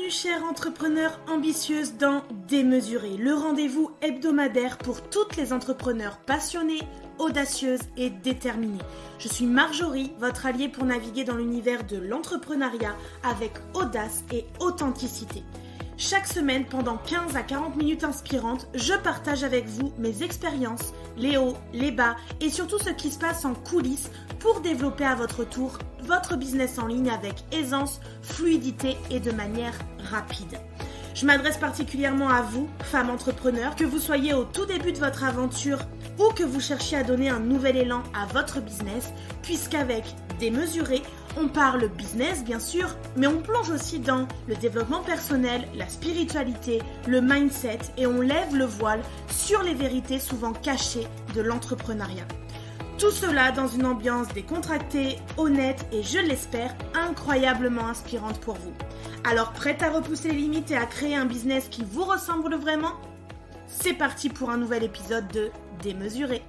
Bienvenue chère entrepreneure ambitieuse dans Démesuré, le rendez-vous hebdomadaire pour toutes les entrepreneurs passionnées, audacieuses et déterminées. Je suis Marjorie, votre alliée pour naviguer dans l'univers de l'entrepreneuriat avec audace et authenticité. Chaque semaine, pendant 15 à 40 minutes inspirantes, je partage avec vous mes expériences, les hauts, les bas et surtout ce qui se passe en coulisses pour développer à votre tour votre business en ligne avec aisance, fluidité et de manière rapide. Je m'adresse particulièrement à vous, femmes entrepreneurs, que vous soyez au tout début de votre aventure ou que vous cherchiez à donner un nouvel élan à votre business, puisqu'avec Démesuré, on parle business bien sûr, mais on plonge aussi dans le développement personnel, la spiritualité, le mindset et on lève le voile sur les vérités souvent cachées de l'entrepreneuriat. Tout cela dans une ambiance décontractée, honnête et je l'espère incroyablement inspirante pour vous. Alors prête à repousser les limites et à créer un business qui vous ressemble vraiment ? C'est parti pour un nouvel épisode de Démesuré.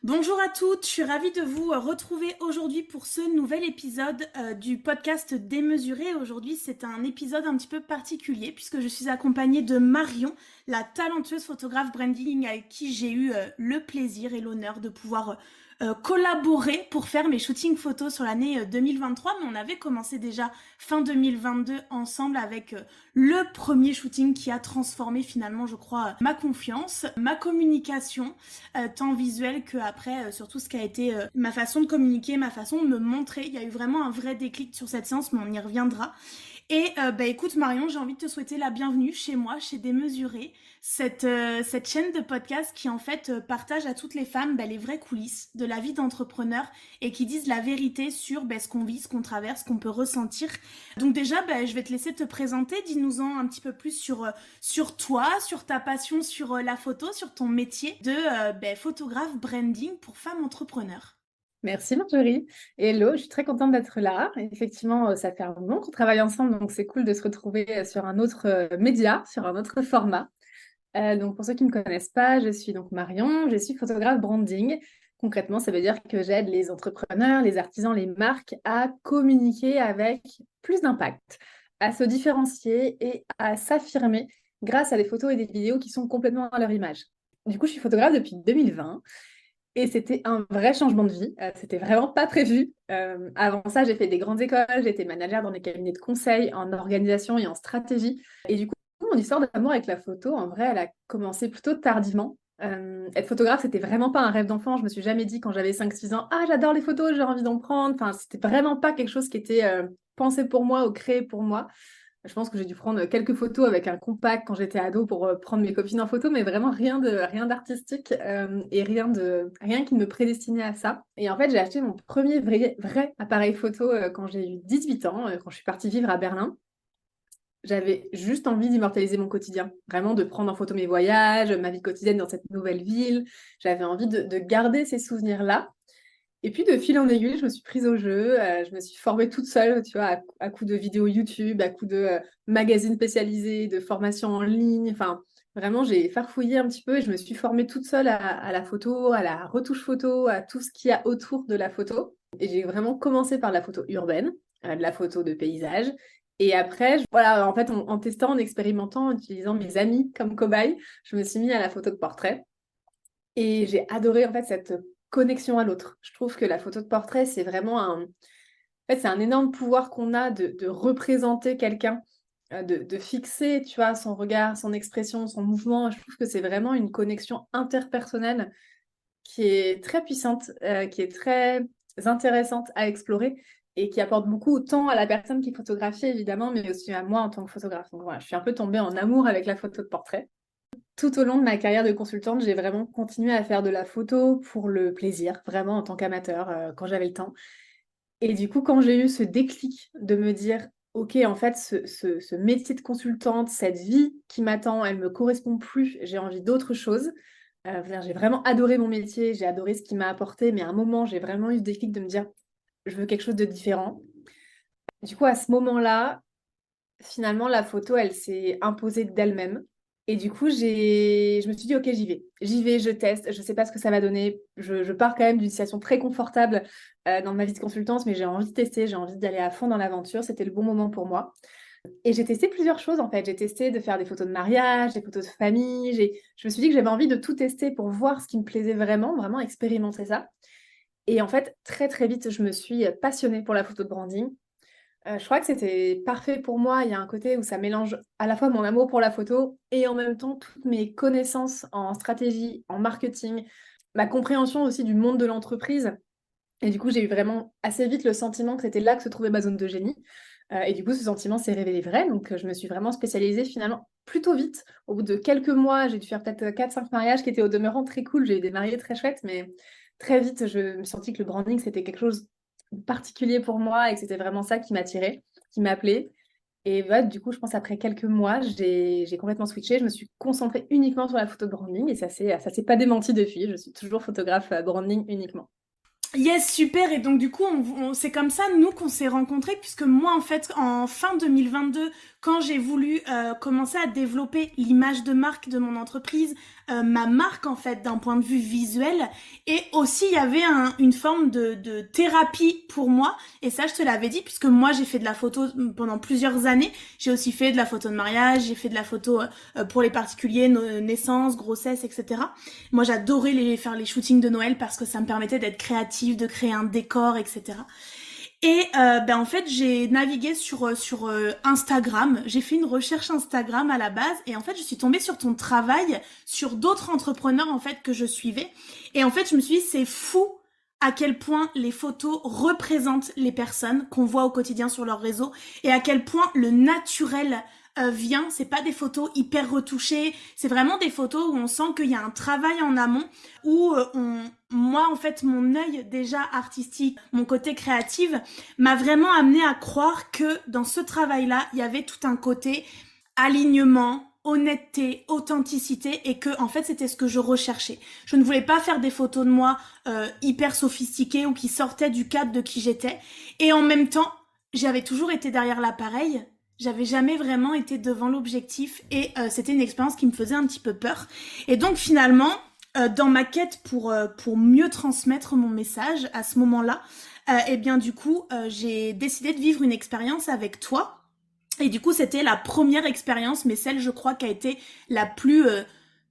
Bonjour à toutes, je suis ravie de vous retrouver aujourd'hui pour ce nouvel épisode du podcast Démesuré. Aujourd'hui, c'est un épisode un petit peu particulier puisque je suis accompagnée de Marion, la talentueuse photographe branding avec qui j'ai eu le plaisir et l'honneur de pouvoir collaborer pour faire mes shootings photos sur l'année 2023, mais on avait commencé déjà fin 2022 ensemble avec le premier shooting qui a transformé finalement, je crois, ma confiance, ma communication, tant visuelle que après surtout ce qui a été ma façon de communiquer, ma façon de me montrer. Il y a eu vraiment un vrai déclic sur cette séance, mais on y reviendra. Et écoute Marion, j'ai envie de te souhaiter la bienvenue chez moi, chez Démesuré, cette chaîne de podcast qui en fait partage à toutes les femmes les vraies coulisses de la vie d'entrepreneur et qui disent la vérité sur ce qu'on vit, ce qu'on traverse, ce qu'on peut ressentir. Donc déjà, je vais te laisser te présenter, dis-nous-en un petit peu plus sur toi, sur ta passion, sur la photo, sur ton métier de photographe branding pour femmes entrepreneurs. Merci Marjorie. Hello, je suis très contente d'être là. Effectivement, ça fait un moment qu'on travaille ensemble, donc c'est cool de se retrouver sur un autre média, sur un autre format. Donc pour ceux qui ne me connaissent pas, je suis donc Marion, je suis photographe branding. Concrètement, ça veut dire que j'aide les entrepreneurs, les artisans, les marques à communiquer avec plus d'impact, à se différencier et à s'affirmer grâce à des photos et des vidéos qui sont complètement à leur image. Du coup, je suis photographe depuis 2020. Et c'était un vrai changement de vie. C'était vraiment pas prévu. Avant ça, j'ai fait des grandes écoles. J'ai été manager dans des cabinets de conseil en organisation et en stratégie. Et du coup, mon histoire d'amour avec la photo, en vrai, elle a commencé plutôt tardivement. Être photographe, c'était vraiment pas un rêve d'enfant. Je me suis jamais dit quand j'avais 5-6 ans, ah, j'adore les photos, j'ai envie d'en prendre. Enfin, c'était vraiment pas quelque chose qui était pensé pour moi ou créé pour moi. Je pense que j'ai dû prendre quelques photos avec un compact quand j'étais ado pour prendre mes copines en photo, mais vraiment rien d'artistique et rien qui me prédestinait à ça. Et en fait, j'ai acheté mon premier vrai appareil photo quand j'ai eu 18 ans, quand je suis partie vivre à Berlin. J'avais juste envie d'immortaliser mon quotidien, vraiment de prendre en photo mes voyages, ma vie quotidienne dans cette nouvelle ville. J'avais envie de garder ces souvenirs-là. Et puis, de fil en aiguille, je me suis prise au jeu. Je me suis formée toute seule, tu vois, à coup de vidéos YouTube, à coup de magazines spécialisés, de formations en ligne. Enfin, vraiment, j'ai farfouillé un petit peu et je me suis formée toute seule à la photo, à la retouche photo, à tout ce qu'il y a autour de la photo. Et j'ai vraiment commencé par la photo urbaine, de la photo de paysage. Et après, voilà, en fait, en testant, en expérimentant, en utilisant mes amis comme cobayes, je me suis mis à la photo de portrait. Et j'ai adoré, en fait, cette connexion à l'autre. Je trouve que la photo de portrait, c'est vraiment en fait, c'est un énorme pouvoir qu'on a de représenter quelqu'un, de fixer, tu vois, son regard, son expression, son mouvement. Je trouve que c'est vraiment une connexion interpersonnelle qui est très puissante, qui est très intéressante à explorer et qui apporte beaucoup autant à la personne qui photographie, évidemment, mais aussi à moi en tant que photographe. Donc voilà, je suis un peu tombée en amour avec la photo de portrait. Tout au long de ma carrière de consultante, j'ai vraiment continué à faire de la photo pour le plaisir, vraiment en tant qu'amateur, quand j'avais le temps. Et du coup, quand j'ai eu ce déclic de me dire, OK, en fait, ce métier de consultante, cette vie qui m'attend, elle ne me correspond plus, j'ai envie d'autre chose. J'ai vraiment adoré mon métier, j'ai adoré ce qu'il m'a apporté, mais à un moment, j'ai vraiment eu ce déclic de me dire, je veux quelque chose de différent. Du coup, à ce moment-là, finalement, la photo, elle s'est imposée d'elle-même. Et du coup, je me suis dit, OK, j'y vais. J'y vais, je teste. Je ne sais pas ce que ça va donner. Je pars quand même d'une situation très confortable dans ma vie de consultante, mais j'ai envie de tester, j'ai envie d'aller à fond dans l'aventure. C'était le bon moment pour moi. Et j'ai testé plusieurs choses en fait. J'ai testé de faire des photos de mariage, des photos de famille. Je me suis dit que j'avais envie de tout tester pour voir ce qui me plaisait vraiment, vraiment expérimenter ça. Et en fait, très très vite, je me suis passionnée pour la photo de branding. Je crois que c'était parfait pour moi. Il y a un côté où ça mélange à la fois mon amour pour la photo et en même temps toutes mes connaissances en stratégie, en marketing, ma compréhension aussi du monde de l'entreprise. Et du coup, j'ai eu vraiment assez vite le sentiment que c'était là que se trouvait ma zone de génie. Et du coup, ce sentiment s'est révélé vrai. Donc, je me suis vraiment spécialisée finalement plutôt vite. Au bout de quelques mois, j'ai dû faire peut-être 4-5 mariages qui étaient au demeurant très cool. J'ai eu des mariés très chouettes, mais très vite, je me sentis que le branding, c'était quelque chose de particulier pour moi et que c'était vraiment ça qui m'attirait, qui m'appelait. Et voilà, du coup, je pense après quelques mois, j'ai complètement switché. Je me suis concentrée uniquement sur la photo de branding et ça s'est pas démenti depuis. Je suis toujours photographe branding uniquement. Yes, super. Et donc du coup, c'est comme ça, nous, qu'on s'est rencontrés, puisque moi, en fait, en fin 2022, quand j'ai voulu commencer à développer l'image de marque de mon entreprise, ma marque, en fait, d'un point de vue visuel, et aussi, il y avait une forme de thérapie pour moi. Et ça, je te l'avais dit, puisque moi, j'ai fait de la photo pendant plusieurs années. J'ai aussi fait de la photo de mariage, j'ai fait de la photo pour les particuliers, naissance, grossesse, etc. Moi, j'adorais faire les shootings de Noël parce que ça me permettait d'être créative, de créer un décor, etc. Et en fait, j'ai navigué sur Instagram. J'ai fait une recherche Instagram à la base et en fait, je suis tombée sur ton travail, sur d'autres entrepreneurs en fait que je suivais. Et en fait, je me suis dit, c'est fou à quel point les photos représentent les personnes qu'on voit au quotidien sur leurs réseaux et à quel point le naturel vient. C'est pas des photos hyper retouchées, c'est vraiment des photos où on sent qu'il y a un travail en amont, où moi en fait mon œil déjà artistique, mon côté créatif m'a vraiment amené à croire que dans ce travail-là, il y avait tout un côté alignement, honnêteté, authenticité et que en fait c'était ce que je recherchais. Je ne voulais pas faire des photos de moi hyper sophistiquées ou qui sortaient du cadre de qui j'étais et en même temps, j'avais toujours été derrière l'appareil. J'avais jamais vraiment été devant l'objectif et c'était une expérience qui me faisait un petit peu peur. Et donc finalement, dans ma quête pour mieux transmettre mon message à ce moment-là, et bien du coup, j'ai décidé de vivre une expérience avec toi. Et du coup, c'était la première expérience, mais celle, je crois, qui a été la plus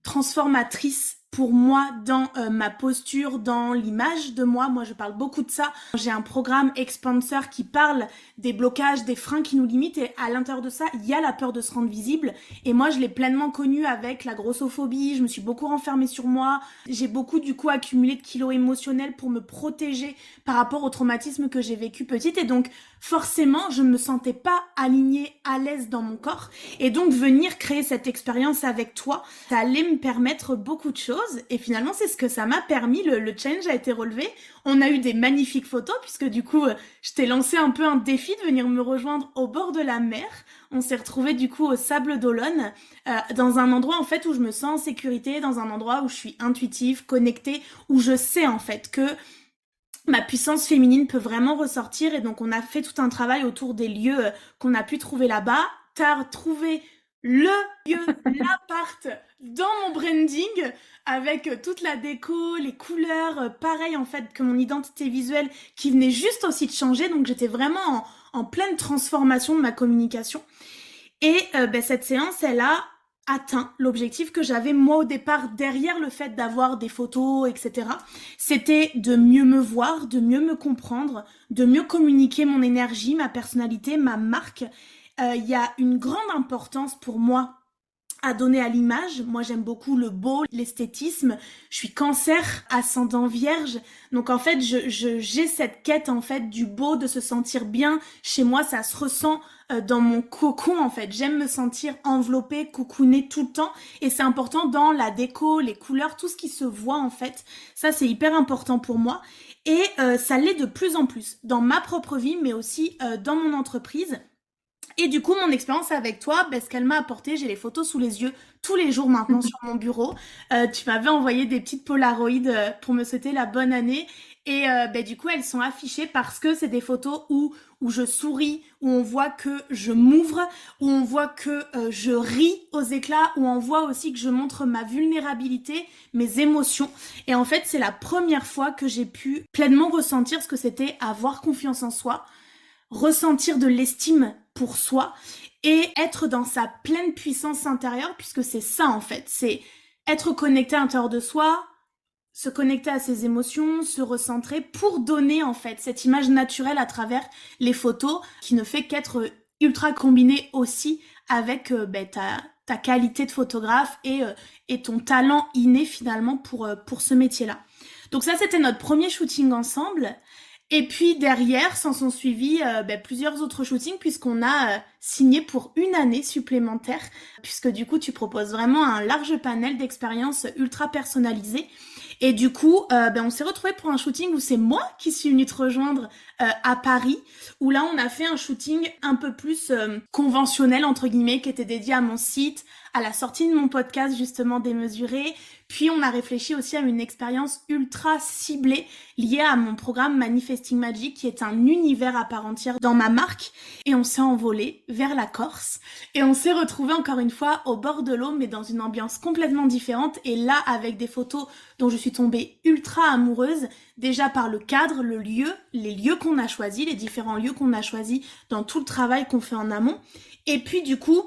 transformatrice pour moi dans ma posture, dans l'image de moi. Moi, je parle beaucoup de ça. J'ai un programme Expanser qui parle des blocages, des freins qui nous limitent. Et à l'intérieur de ça, il y a la peur de se rendre visible. Et moi, je l'ai pleinement connue avec la grossophobie. Je me suis beaucoup renfermée sur moi. J'ai beaucoup, du coup, accumulé de kilos émotionnels pour me protéger par rapport au traumatisme que j'ai vécu petite. Et donc, forcément, je me sentais pas alignée, à l'aise dans mon corps. Et donc, venir créer cette expérience avec toi, ça allait me permettre beaucoup de choses. Et finalement, c'est ce que ça m'a permis. Le challenge a été relevé. On a eu des magnifiques photos, puisque du coup, je t'ai lancé un peu un défi de venir me rejoindre au bord de la mer. On s'est retrouvés du coup au Sable d'Olonne, dans un endroit en fait où je me sens en sécurité, dans un endroit où je suis intuitive, connectée, où je sais en fait que ma puissance féminine peut vraiment ressortir et donc on a fait tout un travail autour des lieux qu'on a pu trouver là-bas. T'as trouvé le lieu, l'appart dans mon branding avec toute la déco, les couleurs, pareil en fait que mon identité visuelle qui venait juste aussi de changer donc j'étais vraiment en pleine transformation de ma communication. Et cette séance, elle a atteint l'objectif que j'avais moi au départ derrière le fait d'avoir des photos, etc. C'était de mieux me voir, de mieux me comprendre, de mieux communiquer mon énergie, ma personnalité, ma marque. Il y a une grande importance pour moi à donner à l'image. Moi, j'aime beaucoup le beau, l'esthétisme. Je suis Cancer, ascendant Vierge. Donc, en fait, j'ai cette quête, en fait, du beau, de se sentir bien. Chez moi, ça se ressent dans mon cocon, en fait. J'aime me sentir enveloppée, cocoonée tout le temps. Et c'est important dans la déco, les couleurs, tout ce qui se voit, en fait. Ça, c'est hyper important pour moi. Et ça l'est de plus en plus dans ma propre vie, mais aussi dans mon entreprise. Et du coup, mon expérience avec toi, ce qu'elle m'a apporté, j'ai les photos sous les yeux tous les jours maintenant sur mon bureau. Tu m'avais envoyé des petites Polaroids pour me souhaiter la bonne année. Et du coup, elles sont affichées parce que c'est des photos où je souris, où on voit que je m'ouvre, où on voit que je ris aux éclats, où on voit aussi que je montre ma vulnérabilité, mes émotions. Et en fait, c'est la première fois que j'ai pu pleinement ressentir ce que c'était avoir confiance en soi, ressentir de l'estime pour soi et être dans sa pleine puissance intérieure, puisque c'est ça en fait, c'est être connecté à l'intérieur de soi, se connecter à ses émotions, se recentrer pour donner en fait cette image naturelle à travers les photos qui ne fait qu'être ultra combinée aussi avec ta qualité de photographe et ton talent inné finalement pour ce métier-là. Donc ça c'était notre premier shooting ensemble. Et puis derrière, s'en sont suivis plusieurs autres shootings puisqu'on a signé pour une année supplémentaire, puisque du coup tu proposes vraiment un large panel d'expériences ultra personnalisées. Et du coup, on s'est retrouvés pour un shooting où c'est moi qui suis venue te rejoindre à Paris, où là on a fait un shooting un peu plus conventionnel entre guillemets, qui était dédié à mon site, à la sortie de mon podcast justement Démesuré. Puis on a réfléchi aussi à une expérience ultra ciblée liée à mon programme Manifesting Magic, qui est un univers à part entière dans ma marque. Et on s'est envolé vers la Corse. Et on s'est retrouvé encore une fois au bord de l'eau, mais dans une ambiance complètement différente. Et là, avec des photos dont je suis tombée ultra amoureuse, déjà par le cadre, le lieu, les lieux qu'on a choisis, les différents lieux qu'on a choisis dans tout le travail qu'on fait en amont. Et puis du coup,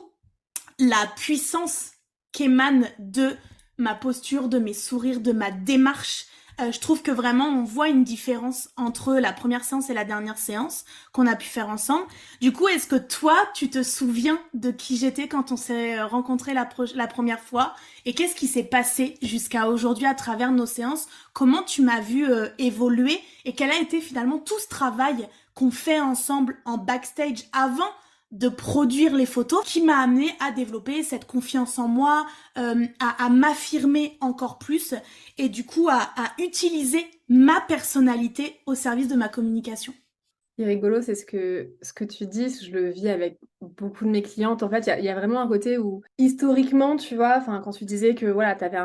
la puissance qu'émane de ma posture, de mes sourires, de ma démarche. Je trouve que vraiment on voit une différence entre la première séance et la dernière séance qu'on a pu faire ensemble. Du coup, est-ce que toi, tu te souviens de qui j'étais quand on s'est rencontrés la première fois? Et qu'est-ce qui s'est passé jusqu'à aujourd'hui à travers nos séances? Comment tu m'as vu évoluer? Et quel a été finalement tout ce travail qu'on fait ensemble en backstage avant de produire les photos qui m'a amené à développer cette confiance en moi, à m'affirmer encore plus et du coup à utiliser ma personnalité au service de ma communication. Ce qui est rigolo, c'est ce que tu dis, je le vis avec beaucoup de mes clientes. En fait, il y a vraiment un côté où, historiquement, tu vois, enfin, quand tu disais que voilà, tu avais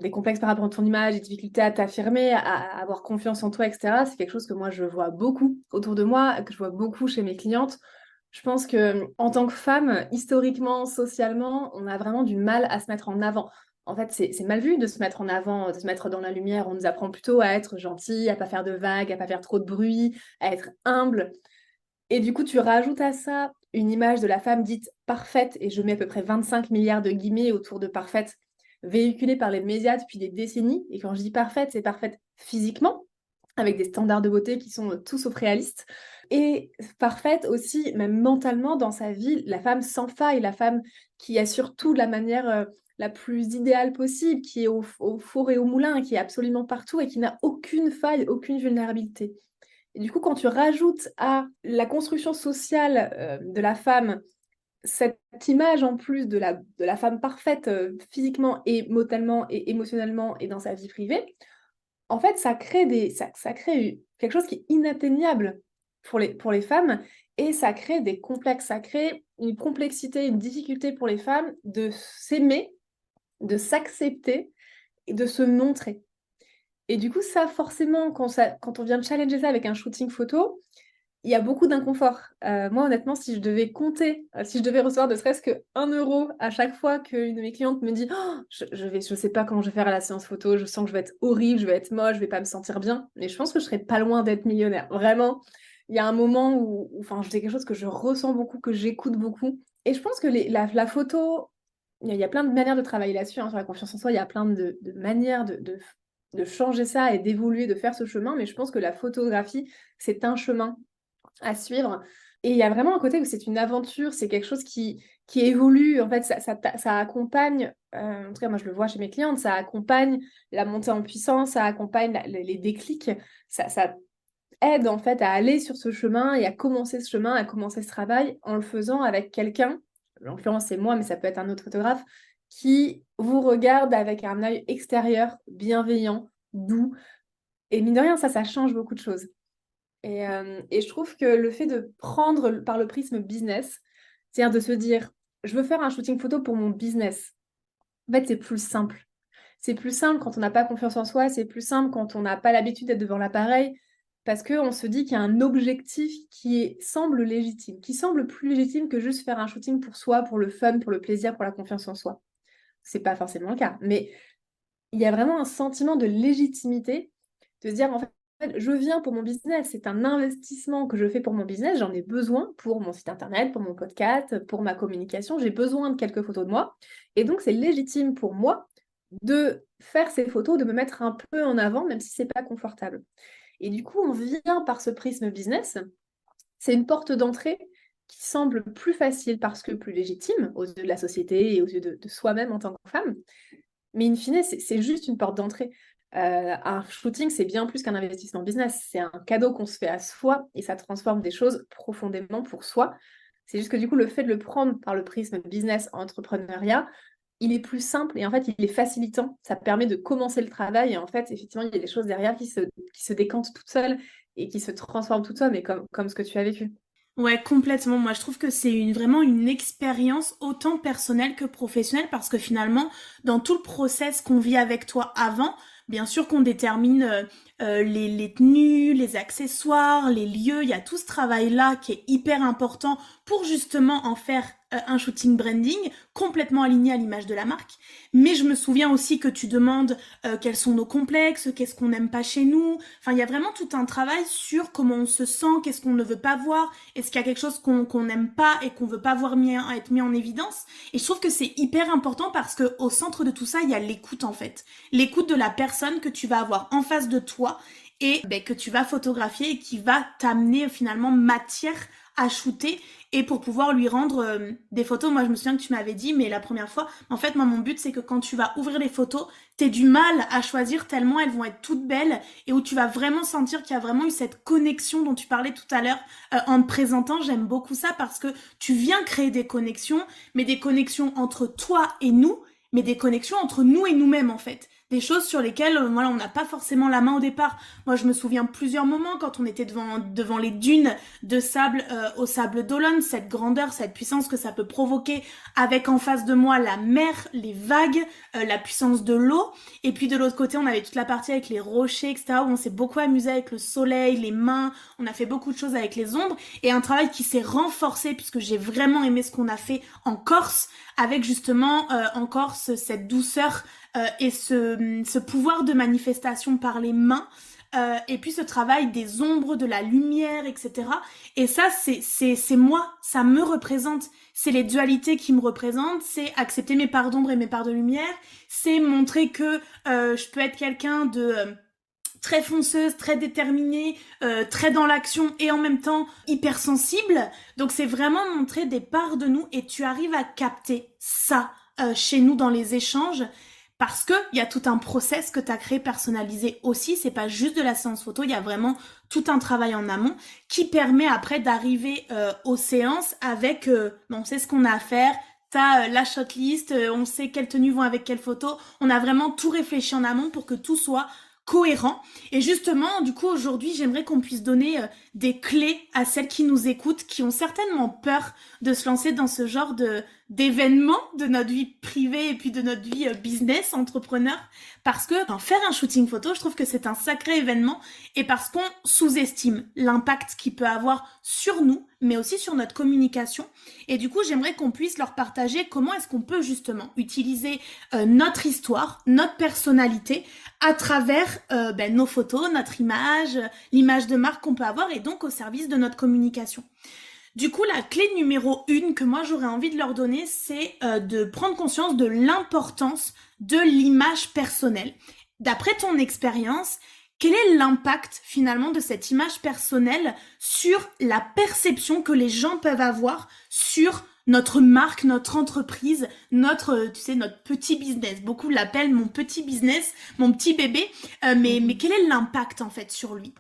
des complexes par rapport à ton image, des difficultés à t'affirmer, à avoir confiance en toi, etc., c'est quelque chose que moi, je vois beaucoup autour de moi, que je vois beaucoup chez mes clientes. Je pense que en tant que femme, historiquement, socialement, on a vraiment du mal à se mettre en avant. En fait, c'est mal vu de se mettre en avant, de se mettre dans la lumière. On nous apprend plutôt à être gentil, à pas faire de vagues, à pas faire trop de bruit, à être humble. Et du coup, tu rajoutes à ça une image de la femme dite parfaite, et je mets à peu près 25 milliards de guillemets autour de parfaite, véhiculée par les médias depuis des décennies. Et quand je dis parfaite, c'est parfaite physiquement, avec des standards de beauté qui sont tout sauf réalistes. Et parfaite aussi, même mentalement, dans sa vie, la femme sans faille, la femme qui assure tout de la manière la plus idéale possible, qui est au four et au moulin, qui est absolument partout et qui n'a aucune faille, aucune vulnérabilité. Et du coup, quand tu rajoutes à la construction sociale de la femme cette image en plus de la femme parfaite physiquement et mentalement et émotionnellement et dans sa vie privée, en fait, ça crée quelque chose qui est inatteignable pour les femmes et ça crée des complexes, ça crée une complexité, une difficulté pour les femmes de s'aimer, de s'accepter et de se montrer. Et du coup, ça, forcément, quand on vient de challenger ça avec un shooting photo, il y a beaucoup d'inconfort. Moi, honnêtement, si je devais compter, si je devais recevoir ne serait-ce que 1 € à chaque fois qu'une de mes clientes me dit oh, je sais pas comment je vais faire à la séance photo, je sens que je vais être horrible, je vais être moche, je vais pas me sentir bien, mais je pense que je serais pas loin d'être millionnaire. Vraiment, il y a un moment où enfin, c'est quelque chose que je ressens beaucoup, que j'écoute beaucoup. Et je pense que la photo, il y a plein de manières de travailler là-dessus, hein, sur la confiance en soi, il y a plein de manières de changer ça et d'évoluer, de faire ce chemin, mais je pense que la photographie, c'est un chemin à suivre. Et il y a vraiment un côté où c'est une aventure, c'est quelque chose qui évolue. En fait, ça accompagne, en tout cas, moi je le vois chez mes clientes, ça accompagne la montée en puissance, ça accompagne les déclics, ça aide en fait à aller sur ce chemin et à commencer ce chemin, à commencer ce travail en le faisant avec quelqu'un, en l'occurrence c'est moi, mais ça peut être un autre photographe, qui vous regarde avec un œil extérieur, bienveillant, doux. Et mine de rien, ça change beaucoup de choses. Et je trouve que le fait de prendre par le prisme business, c'est-à-dire de se dire, je veux faire un shooting photo pour mon business, en fait, c'est plus simple. C'est plus simple quand on n'a pas confiance en soi, c'est plus simple quand on n'a pas l'habitude d'être devant l'appareil, parce qu'on se dit qu'il y a un objectif semble légitime, qui semble plus légitime que juste faire un shooting pour soi, pour le fun, pour le plaisir, pour la confiance en soi. C'est pas forcément le cas, mais il y a vraiment un sentiment de légitimité, de se dire, en fait, fait, je viens pour mon business, c'est un investissement que je fais pour mon business, j'en ai besoin pour mon site internet, pour mon podcast, pour ma communication, j'ai besoin de quelques photos de moi. Et donc, c'est légitime pour moi de faire ces photos, de me mettre un peu en avant, même si c'est pas confortable. Et du coup, on vient par ce prisme business. C'est une porte d'entrée qui semble plus facile parce que plus légitime aux yeux de la société et aux yeux de soi-même en tant que femme. Mais in fine, c'est juste une porte d'entrée. Un shooting, c'est bien plus qu'un investissement business. C'est un cadeau qu'on se fait à soi et ça transforme des choses profondément pour soi. C'est juste que du coup, le fait de le prendre par le prisme business, entrepreneuriat, il est plus simple et en fait, il est facilitant. Ça permet de commencer le travail et en fait, effectivement, il y a des choses derrière qui se décantent toutes seules et qui se transforment toutes seules, mais comme ce que tu as vécu. Ouais, complètement. Moi, je trouve que c'est vraiment une expérience autant personnelle que professionnelle parce que finalement, dans tout le process qu'on vit avec toi avant, bien sûr qu'on détermine les tenues, les accessoires, les lieux. Il y a tout ce travail-là qui est hyper important pour justement en faire un shooting branding complètement aligné à l'image de la marque. Mais je me souviens aussi que tu demandes quels sont nos complexes, qu'est-ce qu'on n'aime pas chez nous. Enfin, il y a vraiment tout un travail sur comment on se sent, qu'est-ce qu'on ne veut pas voir, est-ce qu'il y a quelque chose qu'on n'aime pas et qu'on veut pas voir être mis en évidence. Et je trouve que c'est hyper important parce que au centre de tout ça, il y a l'écoute en fait. L'écoute de la personne que tu vas avoir en face de toi et que tu vas photographier et qui va t'amener finalement matière à shooter et pour pouvoir lui rendre des photos. Moi, je me souviens que tu m'avais dit, mais la première fois, en fait, moi, mon but, c'est que quand tu vas ouvrir les photos, t'aies du mal à choisir tellement elles vont être toutes belles et où tu vas vraiment sentir qu'il y a vraiment eu cette connexion dont tu parlais tout à l'heure en te présentant. J'aime beaucoup ça parce que tu viens créer des connexions, mais des connexions entre toi et nous, mais des connexions entre nous et nous-mêmes, en fait. Des choses sur lesquelles voilà, on n'a pas forcément la main au départ. Moi, je me souviens plusieurs moments quand on était devant les dunes de sable au sable d'Olonne, cette grandeur, cette puissance que ça peut provoquer avec en face de moi la mer, les vagues, la puissance de l'eau. Et puis de l'autre côté, on avait toute la partie avec les rochers, etc. où on s'est beaucoup amusé avec le soleil, les mains. On a fait beaucoup de choses avec les ombres. Et un travail qui s'est renforcé puisque j'ai vraiment aimé ce qu'on a fait en Corse avec justement en Corse cette douceur et ce pouvoir de manifestation par les mains. Et puis ce travail des ombres, de la lumière, etc. Et ça, c'est moi, ça me représente. C'est les dualités qui me représentent, c'est accepter mes parts d'ombre et mes parts de lumière, c'est montrer que je peux être quelqu'un de très fonceuse, très déterminée, très dans l'action et en même temps hypersensible. Donc c'est vraiment montrer des parts de nous et tu arrives à capter ça chez nous dans les échanges. Parce que il y a tout un process que tu as créé personnalisé aussi, c'est pas juste de la séance photo, il y a vraiment tout un travail en amont qui permet après d'arriver aux séances avec on sait ce qu'on a à faire, t'as la shortlist, on sait quelles tenues vont avec quelles photos, on a vraiment tout réfléchi en amont pour que tout soit cohérent. Et justement, du coup, aujourd'hui, j'aimerais qu'on puisse donner des clés à celles qui nous écoutent, qui ont certainement peur de se lancer dans ce genre d'événements de notre vie privée et puis de notre vie business, entrepreneur. Parce que faire un shooting photo, je trouve que c'est un sacré événement et parce qu'on sous-estime l'impact qu'il peut avoir sur nous, mais aussi sur notre communication. Et du coup, j'aimerais qu'on puisse leur partager comment est-ce qu'on peut justement utiliser notre histoire, notre personnalité à travers nos photos, notre image, l'image de marque qu'on peut avoir et donc au service de notre communication. Du coup, la clé numéro 1 que moi j'aurais envie de leur donner, c'est de prendre conscience de l'importance de l'image personnelle. D'après ton expérience, quel est l'impact finalement de cette image personnelle sur la perception que les gens peuvent avoir sur notre marque, notre entreprise, notre petit business. Beaucoup l'appellent mon petit business, mon petit bébé. Mais quel est l'impact en fait sur lui?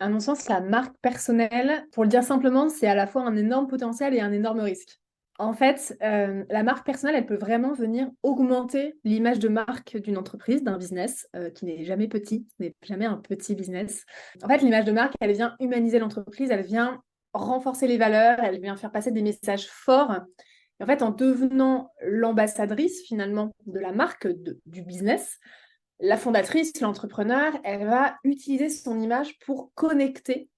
À mon sens, la marque personnelle, pour le dire simplement, c'est à la fois un énorme potentiel et un énorme risque. En fait, la marque personnelle, elle peut vraiment venir augmenter l'image de marque d'une entreprise, d'un business, qui n'est jamais petit, n'est jamais un petit business. En fait, l'image de marque, elle vient humaniser l'entreprise, elle vient renforcer les valeurs, elle vient faire passer des messages forts. Et en fait, en devenant l'ambassadrice, finalement, de la marque, du business, la fondatrice, l'entrepreneur, elle va utiliser son image pour connecter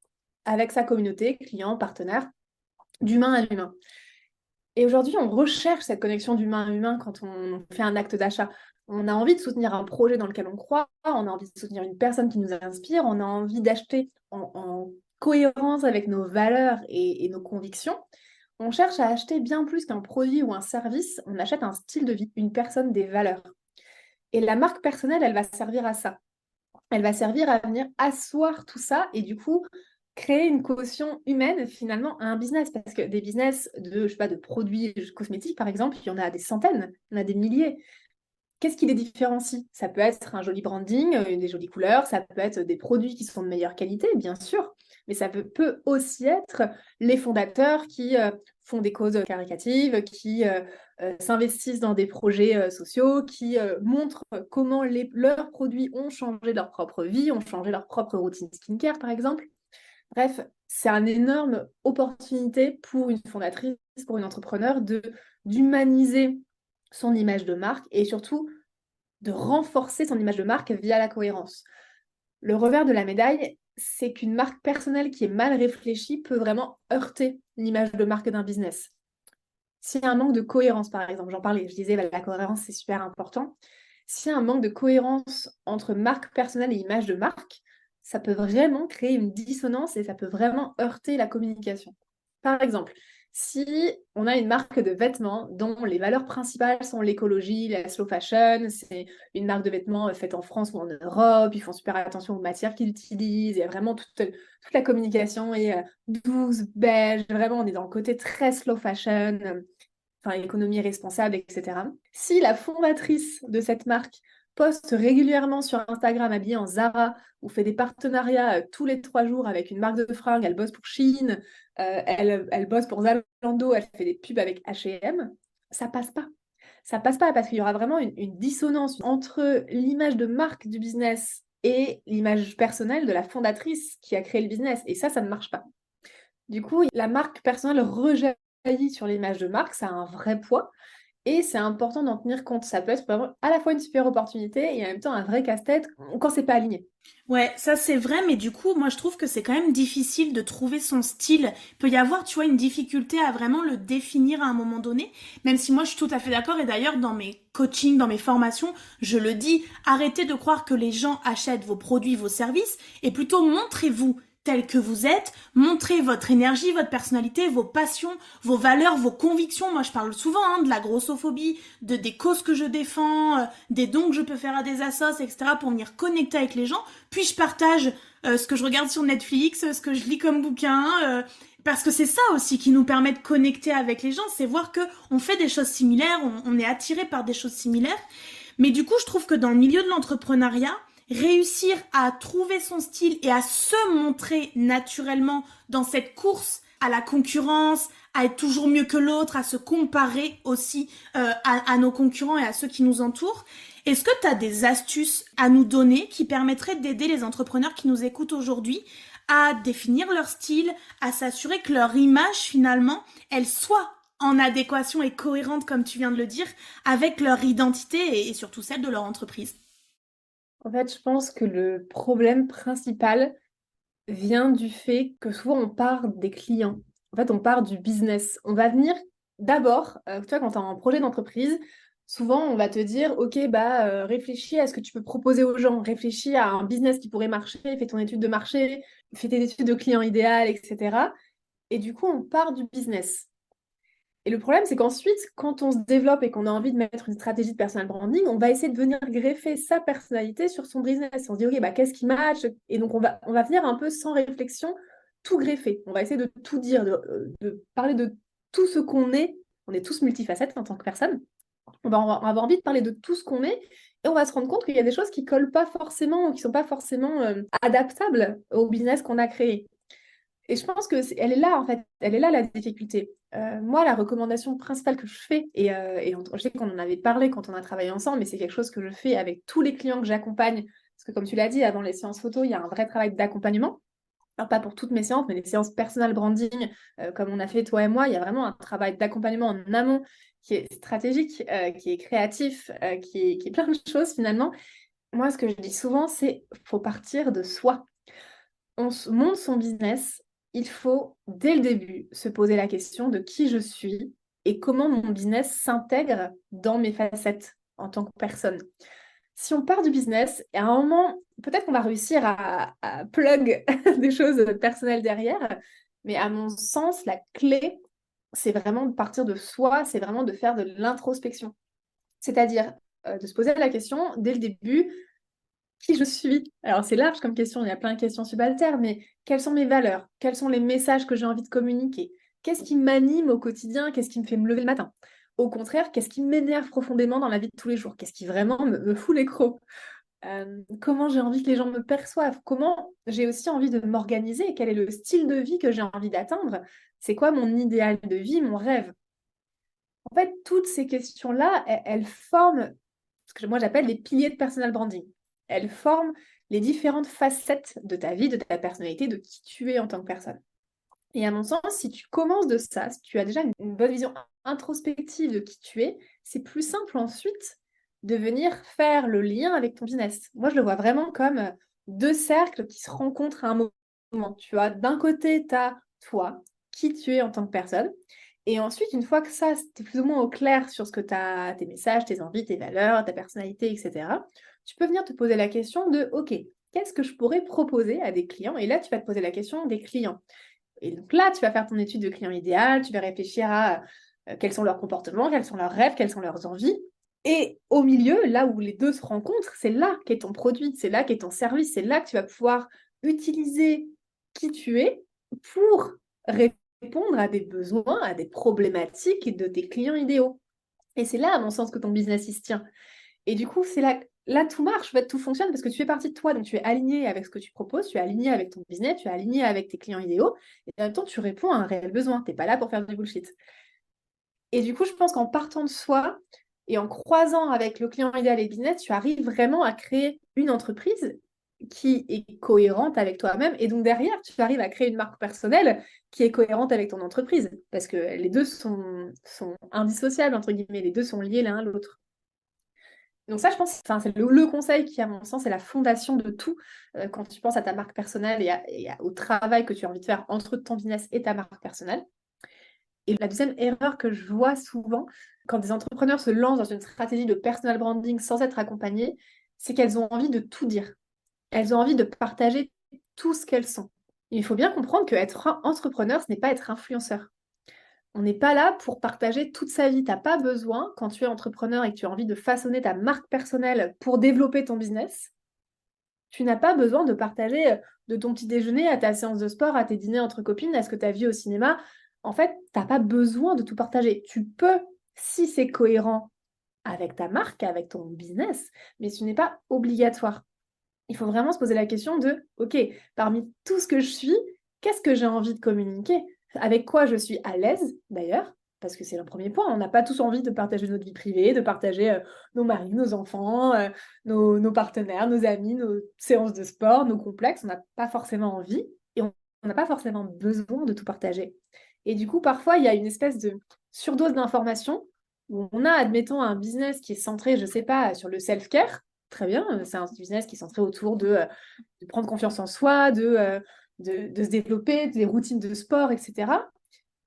avec sa communauté, clients, partenaires, d'humain à l'humain. Et aujourd'hui, on recherche cette connexion d'humain à humain quand on fait un acte d'achat. On a envie de soutenir un projet dans lequel on croit, on a envie de soutenir une personne qui nous inspire, on a envie d'acheter en cohérence avec nos valeurs et nos convictions. On cherche à acheter bien plus qu'un produit ou un service, on achète un style de vie, une personne, des valeurs. Et la marque personnelle, elle va servir à ça. Elle va servir à venir asseoir tout ça et du coup créer une caution humaine finalement à un business. Parce que des business de, je sais pas, de produits cosmétiques, par exemple, il y en a des centaines, il y en a des milliers. Qu'est-ce qui les différencie? Ça peut être un joli branding, des jolies couleurs, ça peut être des produits qui sont de meilleure qualité, bien sûr, mais ça peut aussi être les fondateurs qui font des causes caritatives, qui s'investissent dans des projets sociaux, qui montrent comment leurs produits ont changé leur propre vie, ont changé leur propre routine skincare, par exemple. Bref, c'est une énorme opportunité pour une fondatrice, pour une entrepreneur, d'humaniser son image de marque et surtout de renforcer son image de marque via la cohérence. Le revers de la médaille, c'est qu'une marque personnelle qui est mal réfléchie peut vraiment heurter l'image de marque d'un business. S'il y a un manque de cohérence, par exemple, j'en parlais, je disais la cohérence c'est super important. S'il y a un manque de cohérence entre marque personnelle et image de marque, ça peut vraiment créer une dissonance et ça peut vraiment heurter la communication. Par exemple, si on a une marque de vêtements dont les valeurs principales sont l'écologie, la slow fashion, c'est une marque de vêtements faite en France ou en Europe, ils font super attention aux matières qu'ils utilisent, il y a vraiment toute la communication est douce, beige, vraiment on est dans le côté très slow fashion, enfin économie responsable, etc. Si la fondatrice de cette marque poste régulièrement sur Instagram habillée en Zara ou fait des partenariats tous les 3 jours avec une marque de fringues, elle bosse pour Shein, elle bosse pour Zalando, elle fait des pubs avec H&M, ça passe pas. Ça passe pas parce qu'il y aura vraiment une dissonance entre l'image de marque du business et l'image personnelle de la fondatrice qui a créé le business. Et ça ne marche pas. Du coup, la marque personnelle rejaillit sur l'image de marque, ça a un vrai poids. Et c'est important d'en tenir compte. Ça peut être vraiment à la fois une super opportunité et en même temps un vrai casse-tête quand c'est pas aligné. Ouais, ça c'est vrai, mais du coup, moi je trouve que c'est quand même difficile de trouver son style. Il peut y avoir, tu vois, une difficulté à vraiment le définir à un moment donné, même si moi je suis tout à fait d'accord. Et d'ailleurs, dans mes coachings, dans mes formations, je le dis, arrêtez de croire que les gens achètent vos produits, vos services, et plutôt montrez-vous tel que vous êtes, montrez votre énergie, votre personnalité, vos passions, vos valeurs, vos convictions. Moi, je parle souvent de la grossophobie, des causes que je défends, des dons que je peux faire à des assos, etc. pour venir connecter avec les gens. Puis je partage ce que je regarde sur Netflix, ce que je lis comme bouquin, parce que c'est ça aussi qui nous permet de connecter avec les gens, c'est voir que on fait des choses similaires, on est attiré par des choses similaires. Mais du coup, je trouve que dans le milieu de l'entrepreneuriat, réussir à trouver son style et à se montrer naturellement dans cette course à la concurrence, à être toujours mieux que l'autre, à se comparer aussi à nos concurrents et à ceux qui nous entourent. Est-ce que tu as des astuces à nous donner qui permettraient d'aider les entrepreneurs qui nous écoutent aujourd'hui à définir leur style, à s'assurer que leur image finalement, elle soit en adéquation et cohérente, comme tu viens de le dire, avec leur identité et surtout celle de leur entreprise? En fait, je pense que le problème principal vient du fait que souvent on part des clients. En fait, on part du business. On va venir d'abord, tu vois, quand tu as un projet d'entreprise, souvent on va te dire, OK, réfléchis à ce que tu peux proposer aux gens, réfléchis à un business qui pourrait marcher, fais ton étude de marché, fais tes études de client idéal, etc. Et du coup, on part du business. Et le problème, c'est qu'ensuite, quand on se développe et qu'on a envie de mettre une stratégie de personal branding, on va essayer de venir greffer sa personnalité sur son business. On se dit, OK, qu'est-ce qui match? Et donc, on va venir un peu sans réflexion tout greffer. On va essayer de tout dire, de parler de tout ce qu'on est. On est tous multifacettes en tant que personne. On va avoir envie de parler de tout ce qu'on est et on va se rendre compte qu'il y a des choses qui collent pas forcément ou qui sont pas forcément adaptables au business qu'on a créé. Et je pense elle est là, en fait, elle est là la difficulté. Moi, la recommandation principale que je fais, je sais qu'on en avait parlé quand on a travaillé ensemble, mais c'est quelque chose que je fais avec tous les clients que j'accompagne, parce que comme tu l'as dit, avant les séances photo, il y a un vrai travail d'accompagnement. Alors, pas pour toutes mes séances, mais les séances personal branding, comme on a fait toi et moi, il y a vraiment un travail d'accompagnement en amont qui est stratégique, qui est créatif, qui est plein de choses finalement. Moi, ce que je dis souvent, c'est faut partir de soi. On monte son business, il faut, dès le début, se poser la question de qui je suis et comment mon business s'intègre dans mes facettes en tant que personne. Si on part du business, et à un moment, peut-être qu'on va réussir à plug des choses personnelles derrière, mais à mon sens, la clé, c'est vraiment de partir de soi, c'est vraiment de faire de l'introspection. C'est-à-dire de se poser la question dès le début, qui je suis? Alors c'est large comme question, il y a plein de questions subalternes, mais quelles sont mes valeurs? Quels sont les messages que j'ai envie de communiquer? Qu'est-ce qui m'anime au quotidien? Qu'est-ce qui me fait me lever le matin? Au contraire, qu'est-ce qui m'énerve profondément dans la vie de tous les jours? Qu'est-ce qui vraiment me fout les crocs? Comment j'ai envie que les gens me perçoivent? Comment j'ai aussi envie de m'organiser? Quel est le style de vie que j'ai envie d'atteindre? C'est quoi mon idéal de vie, mon rêve? En fait, toutes ces questions-là, elles forment ce que moi j'appelle les piliers de personal branding. Elles forment les différentes facettes de ta vie, de ta personnalité, de qui tu es en tant que personne. Et à mon sens, si tu commences de ça, si tu as déjà une bonne vision introspective de qui tu es, c'est plus simple ensuite de venir faire le lien avec ton business. Moi, je le vois vraiment comme deux cercles qui se rencontrent à un moment. Tu vois, d'un côté, tu as toi, qui tu es en tant que personne. Et ensuite, une fois que ça, tu es plus ou moins au clair sur ce que tu as, tes messages, tes envies, tes valeurs, ta personnalité, etc., tu peux venir te poser la question de, OK, qu'est-ce que je pourrais proposer à des clients? Et là, tu vas te poser la question des clients. Et donc là, tu vas faire ton étude de client idéal, tu vas réfléchir à quels sont leurs comportements, quels sont leurs rêves, quelles sont leurs envies. Et au milieu, là où les deux se rencontrent, c'est là qu'est ton produit, c'est là qu'est ton service, c'est là que tu vas pouvoir utiliser qui tu es pour répondre à des besoins, à des problématiques de tes clients idéaux. Et c'est là, à mon sens, que ton business il se tient. Et du coup, c'est là tout marche, en fait, tout fonctionne parce que tu fais partie de toi, donc tu es aligné avec ce que tu proposes, tu es aligné avec ton business, tu es aligné avec tes clients idéaux, et en même temps, tu réponds à un réel besoin. Tu n'es pas là pour faire du bullshit. Et du coup, je pense qu'en partant de soi et en croisant avec le client idéal et le business, tu arrives vraiment à créer une entreprise qui est cohérente avec toi-même. Et donc derrière, tu arrives à créer une marque personnelle qui est cohérente avec ton entreprise. Parce que les deux sont indissociables, entre guillemets, les deux sont liés l'un à l'autre. Donc ça, je pense, c'est le conseil qui, à mon sens, est la fondation de tout quand tu penses à ta marque personnelle au travail que tu as envie de faire entre ton business et ta marque personnelle. Et la deuxième erreur que je vois souvent quand des entrepreneurs se lancent dans une stratégie de personal branding sans être accompagnés, c'est qu'elles ont envie de tout dire. Elles ont envie de partager tout ce qu'elles sont. Et il faut bien comprendre qu'être entrepreneur, ce n'est pas être influenceur. On n'est pas là pour partager toute sa vie. Tu n'as pas besoin, quand tu es entrepreneur et que tu as envie de façonner ta marque personnelle pour développer ton business, tu n'as pas besoin de partager de ton petit déjeuner à ta séance de sport, à tes dîners entre copines, à ce que tu as vu au cinéma. En fait, tu n'as pas besoin de tout partager. Tu peux, si c'est cohérent avec ta marque, avec ton business, mais ce n'est pas obligatoire. Il faut vraiment se poser la question de, OK, parmi tout ce que je suis, qu'est-ce que j'ai envie de communiquer? Avec quoi je suis à l'aise, d'ailleurs, parce que c'est le premier point. On n'a pas tous envie de partager notre vie privée, de partager nos maris, nos enfants, nos partenaires, nos amis, nos séances de sport, nos complexes. On n'a pas forcément envie et on n'a pas forcément besoin de tout partager. Et du coup, parfois, il y a une espèce de surdose d'informations où on a, admettons, un business qui est centré, je ne sais pas, sur le self-care. Très bien, c'est un business qui est centré autour de prendre confiance en soi, de se développer, des routines de sport, etc.